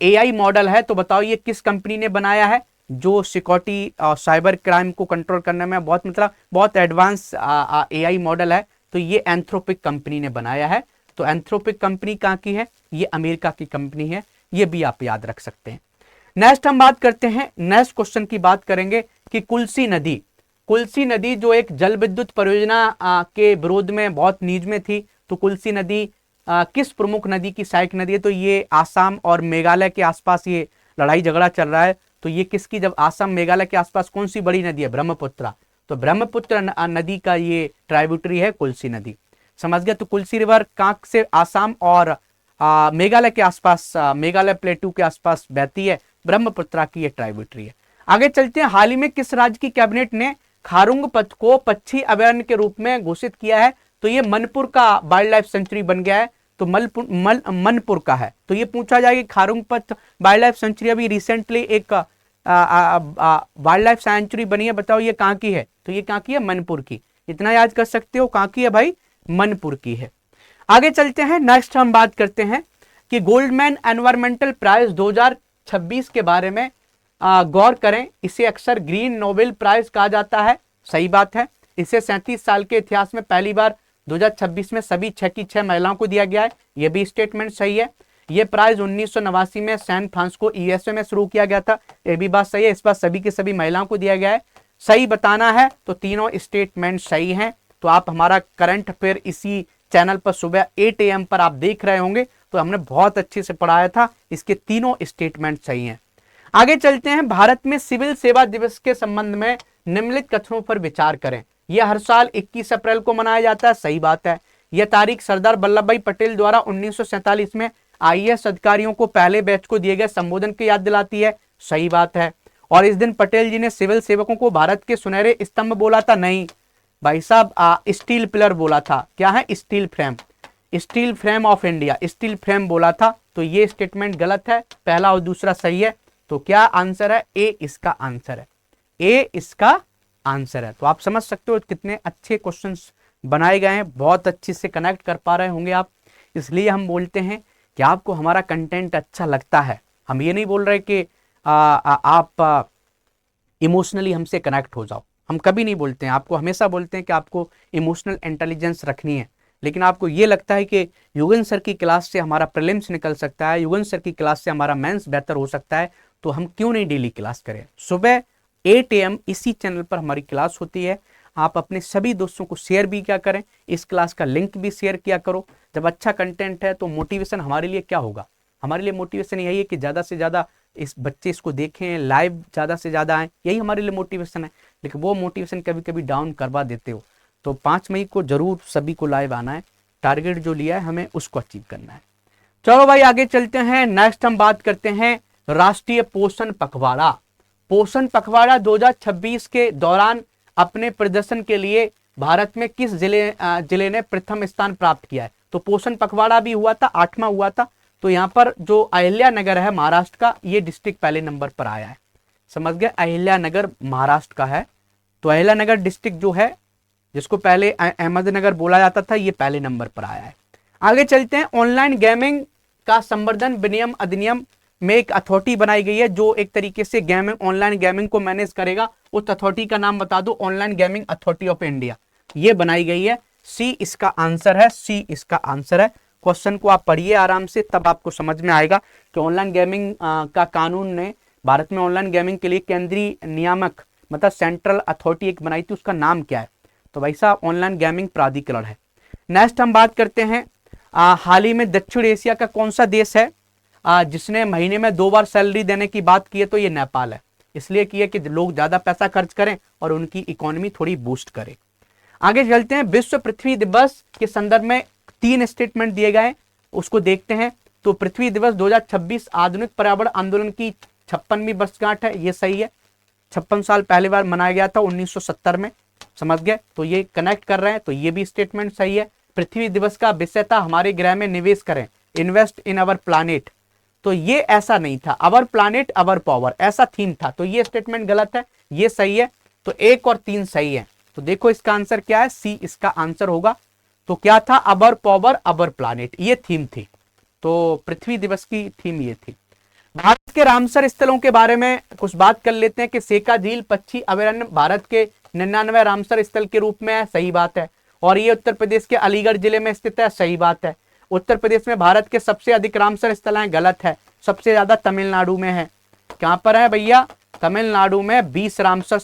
एआई मॉडल है, तो बताओ ये किस कंपनी ने बनाया है, जो सिक्योरिटी और साइबर क्राइम को कंट्रोल करने में बहुत मतलब बहुत एडवांस एआई मॉडल है। तो ये एंथ्रोपिक कंपनी ने बनाया है। तो एंथ्रोपिक कंपनी कहाँ की है, ये अमेरिका की कंपनी है, ये भी आप याद रख सकते हैं। नेक्स्ट हम बात करते हैं, नेक्स्ट क्वेश्चन की बात करेंगे कि कुल्सी नदी जो एक जल विद्युत परियोजना के विरोध में बहुत नीच में थी, तो कुल्सी नदी किस प्रमुख नदी की सहायक नदी है। तो ये आसाम और मेघालय के आसपास ये लड़ाई झगड़ा चल रहा है, तो ये किसकी, जब आसाम मेघालय के आसपास कौन सी बड़ी नदी है, ब्रह्मपुत्र, तो ब्रह्मपुत्र नदी का ये ट्राइब्यूटरी है कुल्सी नदी, समझ गया। तो कुल्सी रिवर कांक से आसाम और मेघालय के आसपास, मेघालय प्लेटू के आसपास बहती है, ब्रह्मपुत्र की ये ट्राइब्यूटरी है। आगे चलते हैं। हाल ही में किस राज्य की कैबिनेट ने खारुंग पथ को पक्षी अभयारण्य के रूप में घोषित किया है। तो ये मनपुर का वाइल्ड लाइफ सेंचुरी बन गया है, तो मनपुर का है। तो ये पूछा जाएगा खारुंग पथ वाइल्ड लाइफ सेंचुरी अभी रिसेंटली एक वाइल्ड लाइफ सेंचुरी बनी है, बताओ ये कहाँ की है, तो ये कहाँ की है, मनपुर की। इतना याद कर सकते हो, कहाँ की है भाई, मनपुर की है। आगे चलते हैं। नेक्स्ट हम बात करते हैं कि गोल्डमैन एनवायरमेंटल प्राइज 2026 के बारे में गौर करें। इसे अक्सर ग्रीन नोबेल प्राइज कहा जाता है, सही बात है। इसे 37 साल के इतिहास में पहली बार 2026 में सभी 6 की 6 महिलाओं को दिया गया है, यह भी स्टेटमेंट सही है। यह प्राइज 1989 में सैन फ्रांसिस्को यूएसए में शुरू किया गया था, यह भी बात सही है। इस बार सभी के सभी महिलाओं को दिया गया है, सही बताना है, तो तीनों स्टेटमेंट सही हैं। तो आप हमारा करंट अफेयर इसी चैनल पर सुबह 8 AM पर आप देख रहे होंगे, तो हमने बहुत अच्छे से पढ़ाया था, इसके तीनों स्टेटमेंट सही हैं। आगे चलते हैं। भारत में सिविल सेवा दिवस के संबंध में निम्नलिखित कथनों पर विचार करें। यह हर साल 21 अप्रैल को मनाया जाता है, सही बात है। यह तारीख सरदार वल्लभ भाई पटेल द्वारा 1947 में IAS अधिकारियों को पहले बैच को दिए गए संबोधन की याद दिलाती है, सही बात है। और इस दिन पटेल जी ने सिविल सेवकों को भारत के सुनहरे स्तंभ बोला था, नहीं भाई साहब, स्टील पिलर बोला था। क्या है, steel frame, steel frame of India, steel frame बोला था। तो ये स्टेटमेंट गलत है, पहला और दूसरा सही है। तो क्या आंसर है, ए इसका आंसर है, ए इसका आंसर है। तो आप समझ सकते हो कितने अच्छे क्वेश्चंस बनाए गए हैं, बहुत अच्छे से कनेक्ट कर पा रहे होंगे आप। इसलिए हम बोलते हैं कि आपको हमारा कंटेंट अच्छा लगता है। हम ये नहीं बोल रहे कि आप इमोशनली हमसे कनेक्ट हो जाओ, हम कभी नहीं बोलते हैं। आपको हमेशा बोलते हैं कि आपको इमोशनल इंटेलिजेंस रखनी है। लेकिन आपको ये लगता है कि युगन सर की क्लास से हमारा प्रीलिम्स निकल सकता है, युगन सर की क्लास से हमारा मेंस बेहतर हो सकता है, तो हम क्यों नहीं डेली क्लास करें। सुबह 8 AM इसी चैनल पर हमारी क्लास होती है। आप अपने सभी दोस्तों को शेयर भी क्या करें, इस क्लास का लिंक भी शेयर किया करो। जब अच्छा कंटेंट है तो मोटिवेशन हमारे लिए क्या होगा, हमारे लिए मोटिवेशन यही है कि ज़्यादा से ज़्यादा इस बच्चे इसको देखें, लाइव ज़्यादा से ज़्यादा आए, यही हमारे लिए मोटिवेशन है। लेकिन वो मोटिवेशन कभी कभी डाउन करवा देते हो। तो 5 मई को जरूर सभी को लाइव आना है, टारगेट जो लिया है हमें उसको अचीव करना है। चलो भाई आगे चलते हैं। नेक्स्ट हम बात करते हैं राष्ट्रीय पोषण पखवाड़ा। पोषण पखवाड़ा 2026 के दौरान अपने प्रदर्शन के लिए भारत में किस जिले ने प्रथम स्थान प्राप्त किया है? तो पोषण पखवाड़ा भी हुआ था, 8वां हुआ था। तो यहाँ पर जो अहिल्या नगर है महाराष्ट्र का, ये डिस्ट्रिक्ट पहले नंबर पर आया है। समझ गए, अहिल्या नगर महाराष्ट्र का है। तो अहिल्या नगर डिस्ट्रिक्ट जो है, जिसको पहले अहमदनगर बोला जाता था, ये पहले नंबर पर आया है। आगे चलते हैं। ऑनलाइन गेमिंग का संवर्धन विनियम अधिनियम में एक अथॉरिटी बनाई गई है जो एक तरीके से गेमिंग, ऑनलाइन गेमिंग को मैनेज करेगा। उस अथॉरिटी का नाम बता दो, online gaming authority of India, ये बनाई गई है। सी इसका आंसर है, सी इसका आंसर है। क्वेश्चन को आप पढ़िए आराम से, तब आपको समझ में आएगा कि ऑनलाइन गेमिंग का कानून ने भारत में ऑनलाइन गेमिंग के लिए केंद्रीय नियामक मतलब सेंट्रल अथॉरिटी एक बनाई थी, उसका नाम क्या है? तो भाई साहब ऑनलाइन गेमिंग प्राधिकरण है। नेक्स्ट हम बात करते हैं, हाल ही में दक्षिण एशिया का कौन सा देश है जिसने महीने में 2 बार सैलरी देने की बात की है? तो ये नेपाल है। इसलिए की है कि लोग ज्यादा पैसा खर्च करें और उनकी इकोनॉमी थोड़ी बूस्ट करे। आगे चलते हैं। विश्व पृथ्वी दिवस के संदर्भ में 3 स्टेटमेंट दिए गए, उसको देखते हैं। तो पृथ्वी दिवस 2026 आधुनिक पर्यावरण आंदोलन की 56वीं वर्षगांठ है, ये सही है। 56 साल पहली बार मनाया गया था 1970 में, समझ गए। तो ये कनेक्ट कर रहे हैं, तो ये भी स्टेटमेंट सही है। पृथ्वी दिवस का विषय था हमारे ग्रह में निवेश करें, इन्वेस्ट इन अवर प्लानेट। तो ये ऐसा नहीं था, अवर प्लानेट अवर पावर ऐसा थीम था। तो ये स्टेटमेंट गलत है, ये सही है। तो 1 और 3 सही है। तो देखो इसका आंसर क्या है, सी इसका आंसर होगा। तो क्या था, अवर पावर अवर प्लानेट, ये थीम थी। तो पृथ्वी दिवस की थीम ये थी। भारत के रामसर स्थलों के बारे में कुछ बात कर लेते हैं कि सेका झील पक्षी अभयारण्य भारत के 99 रामसर स्थल के रूप में है, सही बात है। और ये उत्तर प्रदेश के अलीगढ़ जिले में स्थित है, सही बात है। उत्तर प्रदेश में भारत के सबसे अधिक रामसर स्थल हैं, गलत है। सबसे ज्यादा तमिलनाडु में है। कहां पर है भैया? तमिलनाडु में 20 रामसर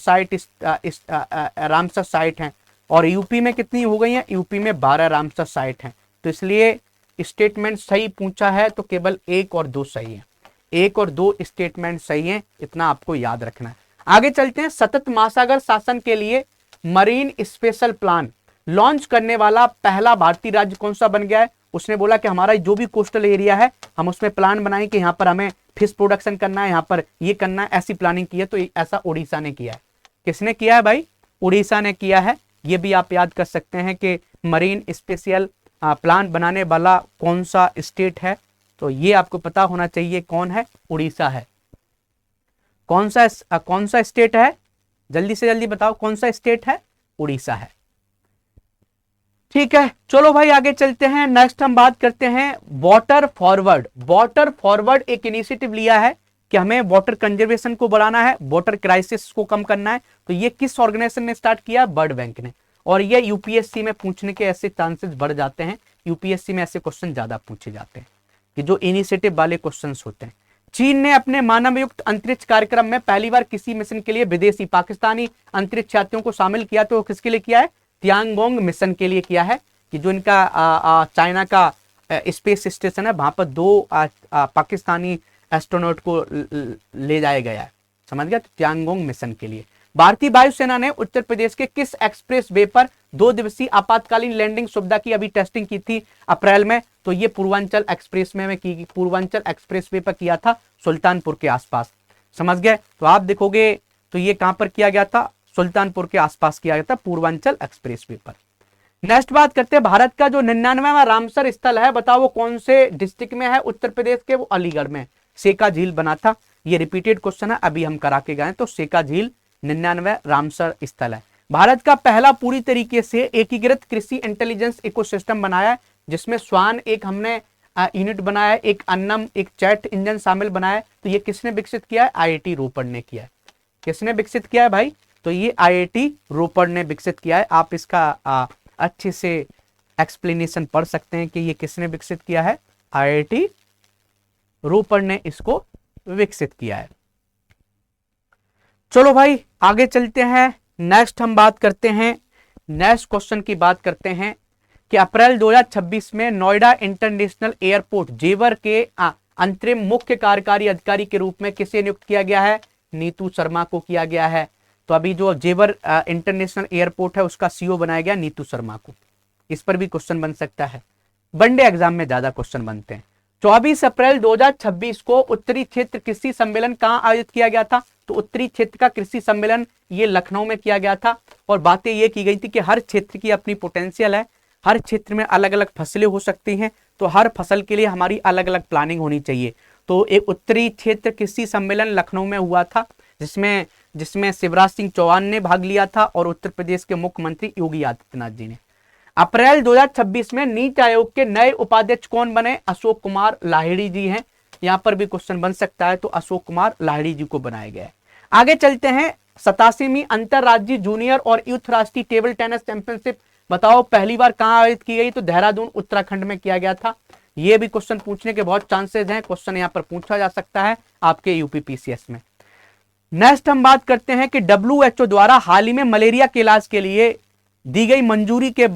साइट हैं। और यूपी में कितनी हो गई है? यूपी में 12 रामसर साइट हैं। तो इसलिए स्टेटमेंट सही पूछा है तो केवल 1 और 2 सही है। 1 और 2 स्टेटमेंट सही है, इतना आपको याद रखना है। आगे चलते हैं। सतत महासागर शासन के लिए मरीन स्पेशल प्लान लॉन्च करने वाला पहला भारतीय राज्य कौन सा बन गया है? उसने बोला कि हमारा जो भी कोस्टल एरिया है हम उसमें प्लान बनाएं कि यहाँ पर हमें फिश प्रोडक्शन करना है, यहाँ पर ये करना है, ऐसी प्लानिंग की है। तो ऐसा उड़ीसा ने किया है। किसने किया है भाई? उड़ीसा ने किया है। ये भी आप याद कर सकते हैं कि मरीन स्पेशल प्लान बनाने वाला कौन सा स्टेट है। तो ये आपको पता होना चाहिए कौन है, उड़ीसा है। कौन सा स्टेट है? जल्दी से जल्दी बताओ कौन सा स्टेट है? उड़ीसा है। ठीक है, चलो भाई आगे चलते हैं। नेक्स्ट हम बात करते हैं वाटर फॉरवर्ड। वाटर फॉरवर्ड एक इनिशिएटिव लिया है कि हमें वाटर कंजर्वेशन को बढ़ाना है, वाटर क्राइसिस को कम करना है। तो ये किस ऑर्गेनाइजेशन ने स्टार्ट किया? वर्ल्ड बैंक ने। और ये यूपीएससी में पूछने के ऐसे चांसेस बढ़ जाते हैं, यूपीएससी में ऐसे क्वेश्चन ज्यादा पूछे जाते हैं कि जो इनिशिएटिव वाले क्वेश्चन होते हैं। चीन ने अपने मानवयुक्त अंतरिक्ष कार्यक्रम में पहली बार किसी मिशन के लिए विदेशी पाकिस्तानी अंतरिक्ष यात्रियों को शामिल किया। तो किसके लिए किया है? तियांगोंग मिशन के लिए किया है, कि जो इनका चाइना का स्पेस स्टेशन है वहां पर 2 पाकिस्तानी एस्ट्रोनॉट को ले जाया गया है, समझ गया? तो तियांगोंग मिशन के लिए। भारतीय वायुसेना ने उत्तर प्रदेश के किस एक्सप्रेस वे पर 2 दिवसीय आपातकालीन लैंडिंग सुविधा की अभी टेस्टिंग की थी अप्रैल में? तो ये पूर्वांचल एक्सप्रेस में की, पूर्वांचल एक्सप्रेस वे पर किया था, सुल्तानपुर के आसपास, समझ गए? तो आप देखोगे तो ये कहां पर किया गया था? सुल्तानपुर के आसपास किया गया था, पूर्वांचल एक्सप्रेस वे पर। नेक्स्ट बात करते हैं, भारत का जो 99वां रामसर स्थल है, बताओ वो कौन से डिस्ट्रिक्ट में है? उत्तर प्रदेश के, वो अलीगढ़ में सेका झील बना था। ये रिपीटेड क्वेश्चन है, अभी हम करा के गए। तो सेका झील 99वां रामसर स्थल है। भारत का पहला पूरी तरीके से एकीकृत कृषि इंटेलिजेंस इकोसिस्टम बनाया है, जिसमें स्वान एक हमने यूनिट बनाया है, एक अन्नम, एक चैट इंजन शामिल बनाया है। तो ये किसने विकसित किया है? आईआईटी रोपड़ ने किया है। किसने विकसित किया है भाई? तो ये आईआईटी रोपड़ ने विकसित किया है। आप इसका अच्छे से एक्सप्लेनेशन पढ़ सकते हैं कि ये किसने विकसित किया है? आईआईटी रोपड़ ने इसको विकसित किया है। चलो भाई आगे चलते हैं। नेक्स्ट हम बात करते हैं, नेक्स्ट क्वेश्चन की बात करते हैं कि अप्रैल 2026 में नोएडा इंटरनेशनल एयरपोर्ट जेवर के अंतरिम मुख्य कार्यकारी अधिकारी के रूप में किसे नियुक्त किया गया है? नीतू शर्मा को किया गया है। तो अभी जो जेवर इंटरनेशनल एयरपोर्ट है उसका सीईओ बनाया गया नीतू शर्मा को। इस पर भी क्वेश्चन बन सकता है, वनडे एग्जाम में ज्यादा क्वेश्चन बनते हैं। 24 अप्रैल 2026 को उत्तरी क्षेत्र कृषि सम्मेलन कहां आयोजित किया गया था? तो उत्तरी क्षेत्र का कृषि सम्मेलन ये लखनऊ में किया गया था। और बातें ये की गई थी कि हर क्षेत्र की अपनी पोटेंशियल है, हर क्षेत्र में अलग अलग फसलें हो सकती हैं, तो हर फसल के लिए हमारी अलग अलग प्लानिंग होनी चाहिए। तो एक उत्तरी क्षेत्र कृषि सम्मेलन लखनऊ में हुआ था, जिसमें शिवराज सिंह चौहान ने भाग लिया था और उत्तर प्रदेश के मुख्यमंत्री योगी आदित्यनाथ जी ने। अप्रैल 2026 में नीति आयोग के नए उपाध्यक्ष कौन बने? अशोक कुमार लाहिड़ी जी हैं। यहां पर भी क्वेश्चन बन सकता है, तो अशोक कुमार लाहिड़ी जी को बनाया गया है। आगे चलते हैं, 87वीं अंतरराज्यीय जूनियर और यूथ राष्ट्रीय टेबल टेनिस चैंपियनशिप बताओ पहली बार कहां आयोजित की गई? तो देहरादून उत्तराखंड में किया गया था। यह भी क्वेश्चन पूछने के बहुत चांसेस हैं, क्वेश्चन यहां पर पूछा जा सकता है आपके यूपीपीसीएस में। नेक्स्ट हम बात करते हैं कि WHO द्वारा हाल ही में मलेरिया के इलाज के लिए दी गई मंजूरी के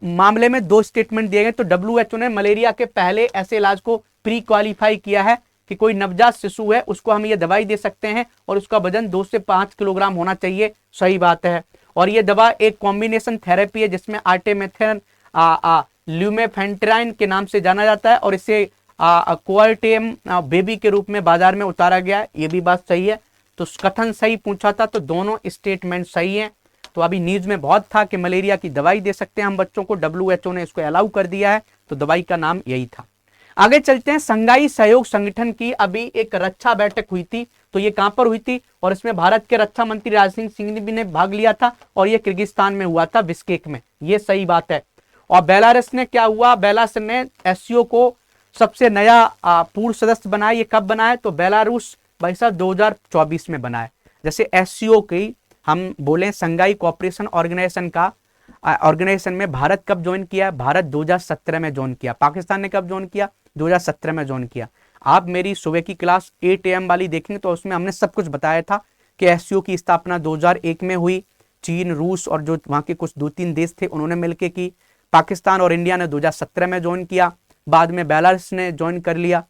मामले में 2 स्टेटमेंट दिए गए। तो WHO ने मलेरिया के पहले ऐसे इलाज को प्री क्वालिफाई किया है कि कोई नवजात शिशु है उसको हम ये दवाई दे सकते हैं और उसका वजन 2 से 5 किलोग्राम होना चाहिए। सही बात है। और ये दवा एक कॉम्बिनेशन थेरेपी है जिसमें आर्टेमेथेन ल्यूमेफेंट्राइन के नाम से जाना जाता है और इसे कोआर्टेम बेबी के रूप में बाजार में उतारा गया है। ये भी बात सही है। तो कथन सही पूछा था, तो दोनों स्टेटमेंट सही हैं। तो अभी न्यूज में बहुत था कि मलेरिया की दवाई दे सकते हैं हम बच्चों को, WHO ने इसको अलाउ कर दिया है, तो दवाई का नाम यही था। आगे चलते हैं, संघाई सहयोग संगठन की अभी एक रक्षा बैठक हुई थी। तो ये कहां पर हुई थी? और इसमें भारत के रक्षा मंत्री राजनाथ सिंह ने भाग लिया था और ये किर्गिस्तान में हुआ था, बिश्केक में। ये सही बात है। और बेलारूस ने क्या हुआ? बेलारूस ने SCO को सबसे नया पूर्व सदस्य बनाया। ये कब बनाया? तो बेलारूस भाई साहब 2024 में बनाया। जैसे SCO की हम बोले संघाई कोऑपरेशन ऑर्गेनाइजेशन में भारत कब ज्वाइन किया? भारत 2017 में ज्वाइन किया। पाकिस्तान ने कब ज्वाइन किया? 2017 में ज्वाइन किया। आप मेरी सुबह की क्लास 8 AM वाली देखेंगे तो उसमें हमने सब कुछ बताया था कि SCO की स्थापना 2001 में हुई। चीन, रूस और जो वहां के कुछ 2-3 देश थे उन्होंने मिलकर की। पाकिस्तान और इंडिया ने 2017 में ज्वाइन किया, बाद में बेलारूस ने ज्वाइन कर लिया।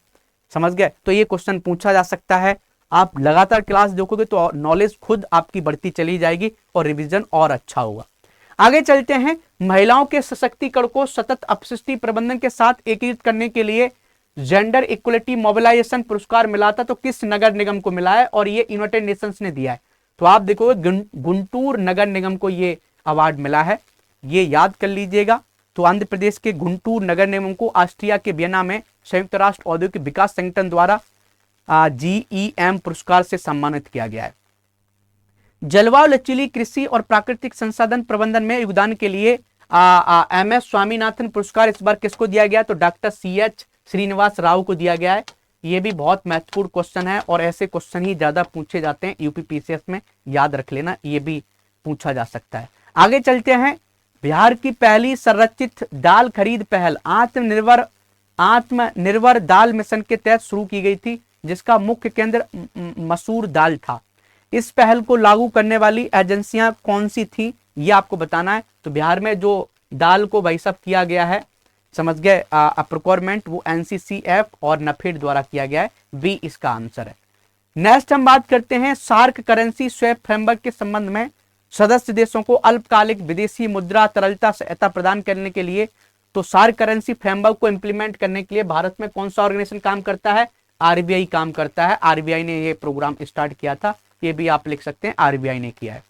समझ गए? तो ये क्वेश्चन पूछा जा सकता है। आप लगातार क्लास देखोगे तो नॉलेज खुद आपकी बढ़ती चली जाएगी और रिवीजन और अच्छा होगा। आगे चलते हैं, महिलाओं के सशक्तिकरण को सतत अपशिष्टि प्रबंधन के साथ एकीकृत करने के लिए जेंडर इक्वलिटी मोबिलाइजेशन पुरस्कार मिला था। तो किस नगर निगम को मिला है? और ये यूनाइटेड नेशंस ने दिया है। तो आप देखोगे गुंटूर नगर निगम को ये अवार्ड मिला है, ये याद कर लीजिएगा। तो आंध्र प्रदेश के गुंटूर नगर निगम को ऑस्ट्रिया के वियना में संयुक्त राष्ट्र औद्योगिक विकास संगठन द्वारा GEM पुरस्कार से सम्मानित किया गया है। जलवायु लचीली कृषि और प्राकृतिक संसाधन प्रबंधन में योगदान के लिए MS स्वामीनाथन पुरस्कार इस बार किसको दिया गया? तो डॉक्टर CH श्रीनिवास राव को दिया गया है। ये भी बहुत महत्वपूर्ण क्वेश्चन है और ऐसे क्वेश्चन ही ज्यादा पूछे जाते हैं यूपीपीसीएस में, याद रख लेना, ये भी पूछा जा सकता है। आगे चलते हैं, बिहार की पहली संरचित दाल खरीद पहल आत्मनिर्भर दाल मिशन के तहत शुरू की गई थी, जिसका मुख्य केंद्र मसूर दाल था। इस पहल को लागू करने वाली एजेंसियां कौन सी थी, ये आपको बताना है। तो बिहार में जो दाल को भाई साहब किया गया है, समझ गए, प्रोक्योरमेंट, वो NCCF और नफेड द्वारा किया गया है। बी इसका आंसर है। नेक्स्ट हम बात करते हैं, सार्क करेंसी स्वैप फ्रेमवर्क के संबंध में सदस्य देशों को अल्पकालिक विदेशी मुद्रा तरलता सहायता प्रदान करने के लिए, तो सार्क करेंसी फ्रेमवर्क को इंप्लीमेंट करने के लिए भारत में कौन सा ऑर्गेनाइजेशन काम करता है? RBI काम करता है। RBI ने ये प्रोग्राम स्टार्ट किया था, ये भी आप लिख सकते हैं, RBI ने किया है।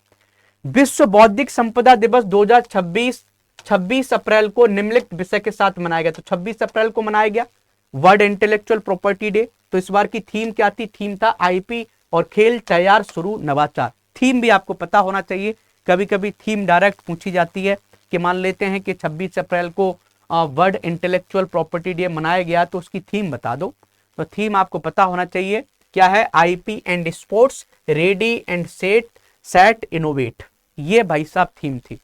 विश्व बौद्धिक संपदा दिवस 2026 26 अप्रैल को निम्नलिखित विषय के साथ मनाया गया। तो 26 अप्रैल को मनाया गया वर्ल्ड इंटेलेक्चुअल प्रॉपर्टी डे। तो इस बार की थीम क्या थी? थीम था IP और खेल तैयार शुरू नवाचार। थीम भी आपको पता होना चाहिए, कभी कभी थीम डायरेक्ट पूछी जाती है कि मान लेते हैं कि 26 अप्रैल को वर्ल्ड इंटेलेक्चुअल प्रॉपर्टी डे मनाया गया, तो उसकी थीम बता दो। तो थीम आपको पता होना चाहिए क्या है? IP and sports, ready and set innovate. ये भाई साहब थीम थी।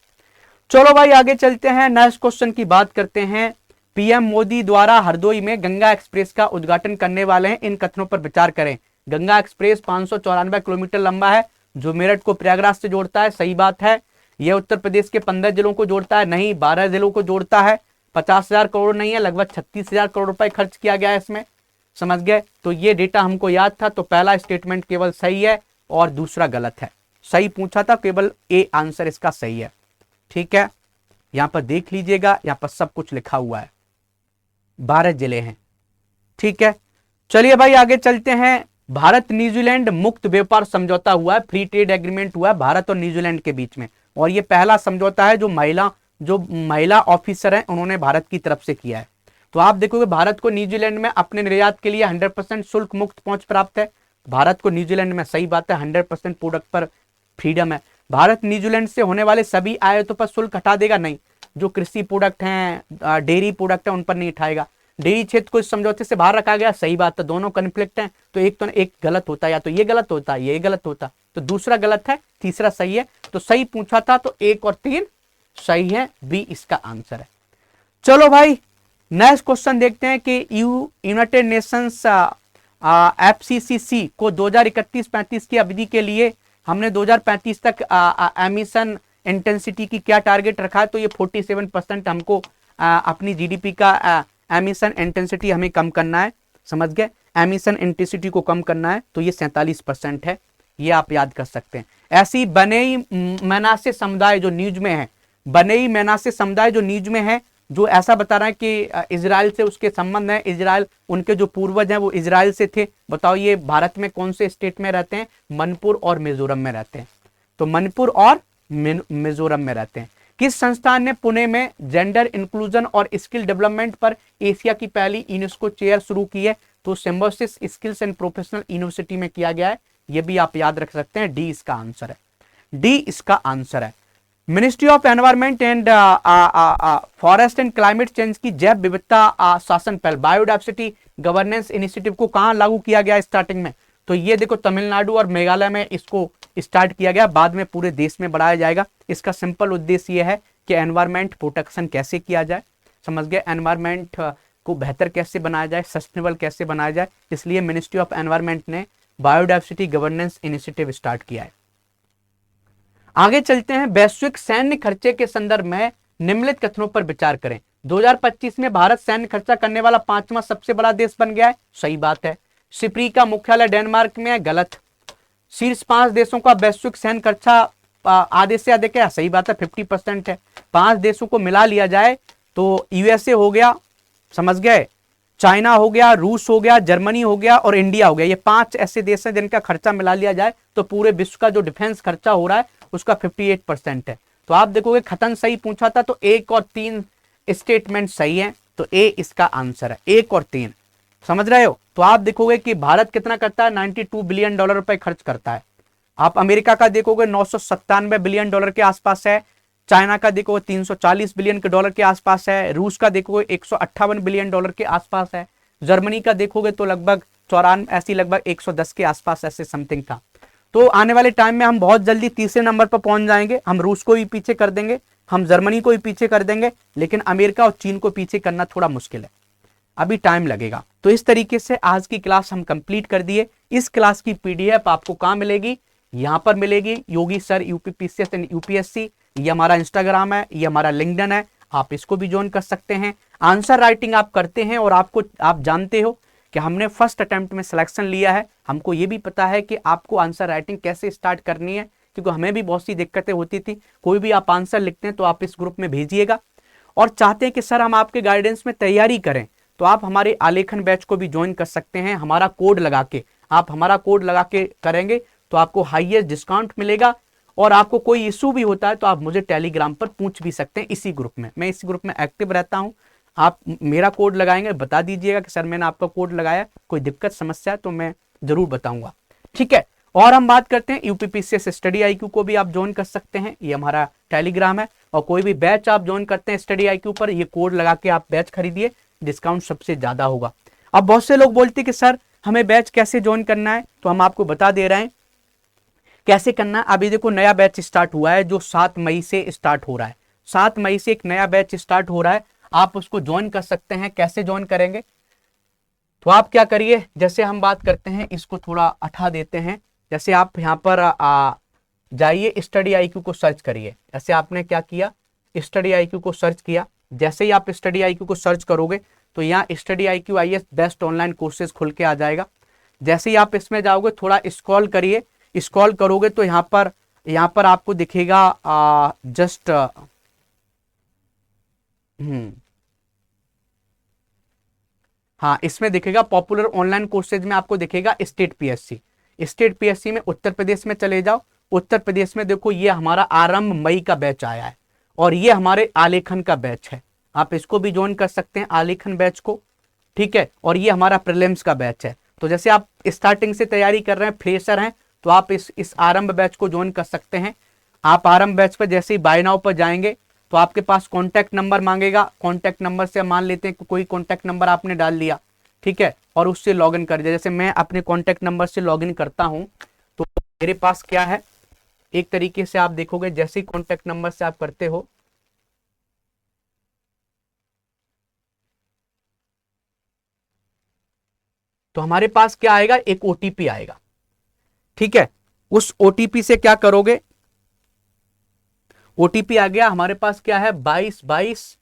चलो भाई आगे चलते हैं, नेक्स्ट क्वेश्चन की बात करते हैं। PM मोदी द्वारा हरदोई में गंगा एक्सप्रेस का उद्घाटन करने वाले हैं, इन कथनों पर विचार करें। गंगा एक्सप्रेस 594 किलोमीटर लंबा है, जो मेरठ को प्रयागराज से जोड़ता है। सही बात है। यह उत्तर प्रदेश के 15 जिलों को जोड़ता है, नहीं 12 जिलों को जोड़ता है। 50,000 करोड़ नहीं है, लगभग 36,000 करोड़ रुपए खर्च किया गया है इसमें। समझ गए। तो ये डेटा हमको याद था, तो पहला स्टेटमेंट केवल सही है और दूसरा गलत है। सही पूछा था, केवल ए आंसर इसका सही है। ठीक है, यहां पर देख लीजिएगा, यहां पर सब कुछ लिखा हुआ है, 12 जिले हैं। ठीक है, चलिए भाई आगे चलते हैं। भारत न्यूजीलैंड मुक्त व्यापार समझौता हुआ है, फ्री ट्रेड एग्रीमेंट हुआ है भारत और न्यूजीलैंड के बीच में, और ये पहला समझौता है जो महिला ऑफिसर हैं उन्होंने भारत की तरफ से किया है। तो आप देखोगे भारत को न्यूजीलैंड में अपने निर्यात के लिए 100% शुल्क मुक्त पहुंच प्राप्त है। भारत को न्यूजीलैंड में, सही बात है, 100% प्रोडक्ट पर फ्रीडम है। भारत न्यूजीलैंड से होने वाले सभी आयातों पर शुल्क हटा देगा, नहीं। जो कृषि प्रोडक्ट हैं, डेयरी प्रोडक्ट है, उन पर नहीं उठाएगा। डेयरी क्षेत्र को इस समझौते से बाहर रखा गया, सही बात है, दोनों कन्फ्लिक्ट हैं, तो एक गलत होता है, या तो ये गलत होता है, ये गलत होता, तो दूसरा गलत है, तीसरा सही है। तो सही पूछा था, तो 1 और 3 सही है, बी इसका आंसर है। चलो भाई नेक्स्ट क्वेश्चन देखते हैं कि यूनाइटेड नेशंस FCCC को 2031-35 की अवधि के लिए हमने 2035 तक एमिशन इंटेंसिटी की क्या टारगेट रखा है, तो ये 47% हमको अपनी जीडीपी का एमिशन इंटेंसिटी हमें कम करना है। समझ गए, एमिशन इंटेंसिटी को कम करना है, तो ये 47% है, ये आप याद कर सकते हैं। ऐसी बनेई मेनासे समुदाय जो न्यूज में है, बनेई मेनासे समुदाय जो न्यूज में है, जो ऐसा बता रहा है कि इजराइल से उसके संबंध है, इजराइल, उनके जो पूर्वज हैं वो इजराइल से थे। बताओ ये भारत में कौन से स्टेट में रहते हैं? मणिपुर और मिजोरम में रहते हैं। तो मणिपुर और मिजोरम में रहते हैं। किस संस्थान ने पुणे में जेंडर इंक्लूजन और स्किल डेवलपमेंट पर एशिया की पहली यूनेस्को चेयर शुरू की है? तो Symbiosis skills and professional university में किया गया है, ये भी आप याद रख सकते हैं। डी इसका आंसर है, डी इसका आंसर है। Ministry of environment and forest and climate change की जैव विविधता शासन पहल बायोडाइवर्सिटी गवर्नेंस इनिशिएटिव को कहां लागू किया गया स्टार्टिंग में? तो ये देखो तमिलनाडु और मेघालय में इसको स्टार्ट किया गया, बाद में पूरे देश में बढ़ाया जाएगा। इसका सिंपल उद्देश्य ये है कि एनवायरमेंट प्रोटेक्शन कैसे किया जाए, समझ गए, एनवायरमेंट को बेहतर कैसे बनाया जाए, सस्टेनेबल कैसे बनाया जाए, इसलिए मिनिस्ट्री ऑफ एनवायरमेंट ने बायोडाइवर्सिटी गवर्नेंस इनिशिएटिव स्टार्ट किया है। आगे चलते हैं, वैश्विक सैन्य खर्चे के संदर्भ में निम्नलिखित कथनों पर विचार करें। 2025 में भारत सैन्य खर्चा करने वाला 5वां सबसे बड़ा देश बन गया है, सही बात है। सिप्री का मुख्यालय डेनमार्क में है, गलत। शीर्ष 5 देशों का वैश्विक सैन्य खर्चा आधे से अधिक है, सही बात है, 50% है। 5 देशों को मिला लिया जाए तो यूएसए हो गया, समझ गए, चाइना हो गया, रूस हो गया, जर्मनी हो गया और इंडिया हो गया। ये 5 ऐसे देश हैं जिनका खर्चा मिला लिया जाए तो पूरे विश्व का जो डिफेंस खर्चा हो रहा है उसका 58% है। तो आप देखोगे खतन सही पूछा था, तो 1 और 3 स्टेटमेंट सही है, तो ए इसका आंसर है, 1 और 3, समझ रहे हो। तो आप देखोगे कि भारत कितना करता है, $92 बिलियन रुपए खर्च करता है। आप अमेरिका का देखोगे 997 बिलियन डॉलर के आसपास है, चाइना का देखोगे 340 बिलियन के डॉलर के आसपास है, रूस का देखोगे 158 बिलियन डॉलर के आसपास है, जर्मनी का देखोगे तो लगभग 94, ऐसी लगभग 110 के आसपास ऐसे समथिंग था। तो आने वाले टाइम में हम बहुत जल्दी तीसरे नंबर पर पहुंच जाएंगे। हम रूस को भी पीछे कर देंगे, हम जर्मनी को भी पीछे कर देंगे, लेकिन अमेरिका और चीन को पीछे करना थोड़ा मुश्किल है, अभी टाइम लगेगा। तो इस तरीके से आज की क्लास हम कंप्लीट कर दिए। इस क्लास की पीडीएफ आपको कहाँ मिलेगी? यहाँ पर मिलेगी, योगी सर यूपीपीसीएस एंड यूपीएससी। ये हमारा इंस्टाग्राम है, ये हमारा लिंक्डइन है, आप इसको भी ज्वाइन कर सकते हैं। आंसर राइटिंग आप करते हैं और आप जानते हो कि हमने फर्स्ट अटेम्प्ट में सिलेक्शन लिया है। हमको ये भी पता है कि आपको आंसर राइटिंग कैसे स्टार्ट करनी है, क्योंकि हमें भी बहुत सी दिक्कतें होती थी। कोई भी आप आंसर लिखते हैं तो आप इस ग्रुप में भेजिएगा, और चाहते हैं कि सर हम आपके गाइडेंस में तैयारी करें, तो आप हमारे आलेखन बैच को भी ज्वाइन कर सकते हैं। हमारा कोड लगा के, आप हमारा कोड लगा के करेंगे तो आपको हाईएस्ट डिस्काउंट मिलेगा, और आपको कोई इशू भी होता है तो आप मुझे टेलीग्राम पर पूछ भी सकते हैं। इसी ग्रुप में, मैं इसी ग्रुप में एक्टिव रहता हूं। आप मेरा कोड लगाएंगे, बता दीजिएगा कि सर मैंने आपका कोड लगाया, कोई दिक्कत समस्या है तो मैं जरूर बताऊंगा, ठीक है। और हम बात करते हैं यूपीपीसीएस स्टडी आईक्यू को भी आप ज्वाइन कर सकते हैं, ये हमारा टेलीग्राम है। और कोई भी बैच आप ज्वाइन करते हैं स्टडी आईक्यू पर, ये कोड लगा के आप बैच खरीदिए, डिस्काउंट सबसे ज्यादा होगा। अब बहुत से लोग बोलते हैं कि सर हमें बैच कैसे ज्वाइन करना है, तो हम आपको बता दे रहे हैं कैसे करना है। अभी देखो नया बैच स्टार्ट हुआ है जो 7 मई से स्टार्ट हो रहा है। 7 मई से एक नया बैच स्टार्ट हो रहा है, आप उसको ज्वाइन कर सकते हैं। कैसे ज्वाइन करेंगे, तो आप क्या करिए, जैसे हम बात करते हैं, इसको थोड़ा हटा देते हैं। जैसे आप यहाँ पर जाइए, स्टडी आईक्यू को सर्च करिए। जैसे आपने क्या किया, स्टडी आईक्यू को सर्च किया। जैसे ही आप स्टडी आईक्यू को सर्च करोगे तो यहाँ study IQ IAS best online courses खुल के आ जाएगा। जैसे ही आप इसमें जाओगे थोड़ा स्क्रॉल करिए, स्क्रॉल करोगे तो यहाँ पर आपको दिखेगा जस्ट हाँ, इसमें दिखेगा पॉपुलर ऑनलाइन कोर्सेज में आपको दिखेगा स्टेट PSC। स्टेट PSC में उत्तर प्रदेश में चले जाओ। उत्तर प्रदेश में देखो ये हमारा आरंभ मई का बैच आया है और ये हमारे आलेखन का बैच है, आप इसको भी ज्वाइन कर सकते हैं आलेखन बैच को, ठीक है। और ये हमारा प्रीलिम्स का बैच है। तो जैसे आप स्टार्टिंग से तैयारी कर रहे हैं, फ्रेशर हैं, तो आप इस आरंभ बैच को ज्वाइन कर सकते हैं। आप आरंभ बैच पर जैसे ही बाय नाउ पर जाएंगे तो आपके पास कॉन्टैक्ट नंबर मांगेगा। कॉन्टैक्ट नंबर से मान लेते हैं कि कोई कॉन्टैक्ट नंबर आपने डाल दिया, ठीक है, और उससे लॉगिन कर दिया। जैसे मैं अपने कॉन्टैक्ट नंबर से लॉगिन करता हूं तो मेरे पास क्या है, एक तरीके से आप देखोगे जैसे ही कॉन्टैक्ट नंबर से आप करते हो तो हमारे पास क्या आएगा, एक OTP आएगा, ठीक है। उस OTP से क्या करोगे, OTP आ गया हमारे पास, क्या है 222970।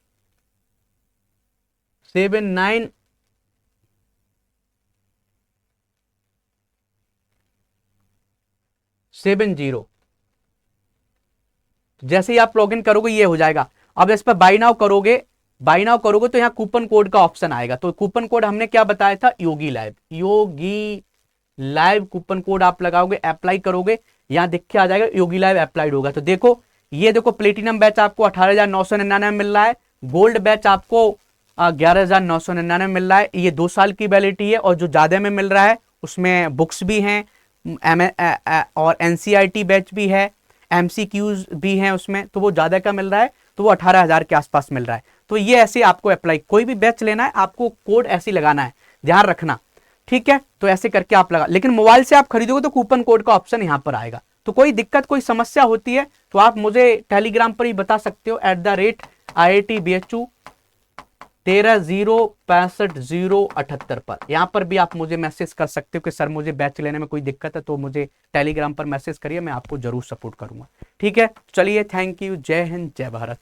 जैसे ही आप लॉगिन करोगे ये हो जाएगा। अब इस पर बाय नाउ करोगे, तो यहाँ कूपन कोड का ऑप्शन आएगा। तो कूपन कोड हमने क्या बताया था, योगी लाइव कूपन कोड आप लगाओगे, अप्लाई करोगे, यहाँ दिख के आ जाएगा योगी लाइव अप्लाइड होगा। तो देखो ये देखो प्लेटिनम बैच आपको 18,999 मिल रहा है, गोल्ड बैच आपको 11,999 मिल रहा है। ये 2 साल की वैलिडिटी है और जो ज्यादा में मिल रहा है उसमें बुक्स भी हैं और NCERT बैच भी है, MCQs भी हैं उसमें, तो वो ज्यादा का मिल रहा है, तो वो 18,000 के आसपास मिल रहा है। तो ये ऐसे आपको अप्लाई, कोई भी बैच लेना है आपको कोड ऐसे लगाना है, ध्यान रखना, ठीक है। तो ऐसे करके आप लगा, लेकिन मोबाइल से आप खरीदोगे तो कूपन कोड का ऑप्शन यहाँ पर आएगा। तो कोई दिक्कत कोई समस्या होती है तो आप मुझे टेलीग्राम पर ही बता सकते हो @IIT BHU 13065078 पर। यहाँ पर भी आप मुझे मैसेज कर सकते हो कि सर मुझे बैच लेने में कोई दिक्कत है, तो मुझे टेलीग्राम पर मैसेज करिए, मैं आपको जरूर सपोर्ट करूंगा, ठीक है। चलिए, थैंक यू, जय हिंद, जय भारत।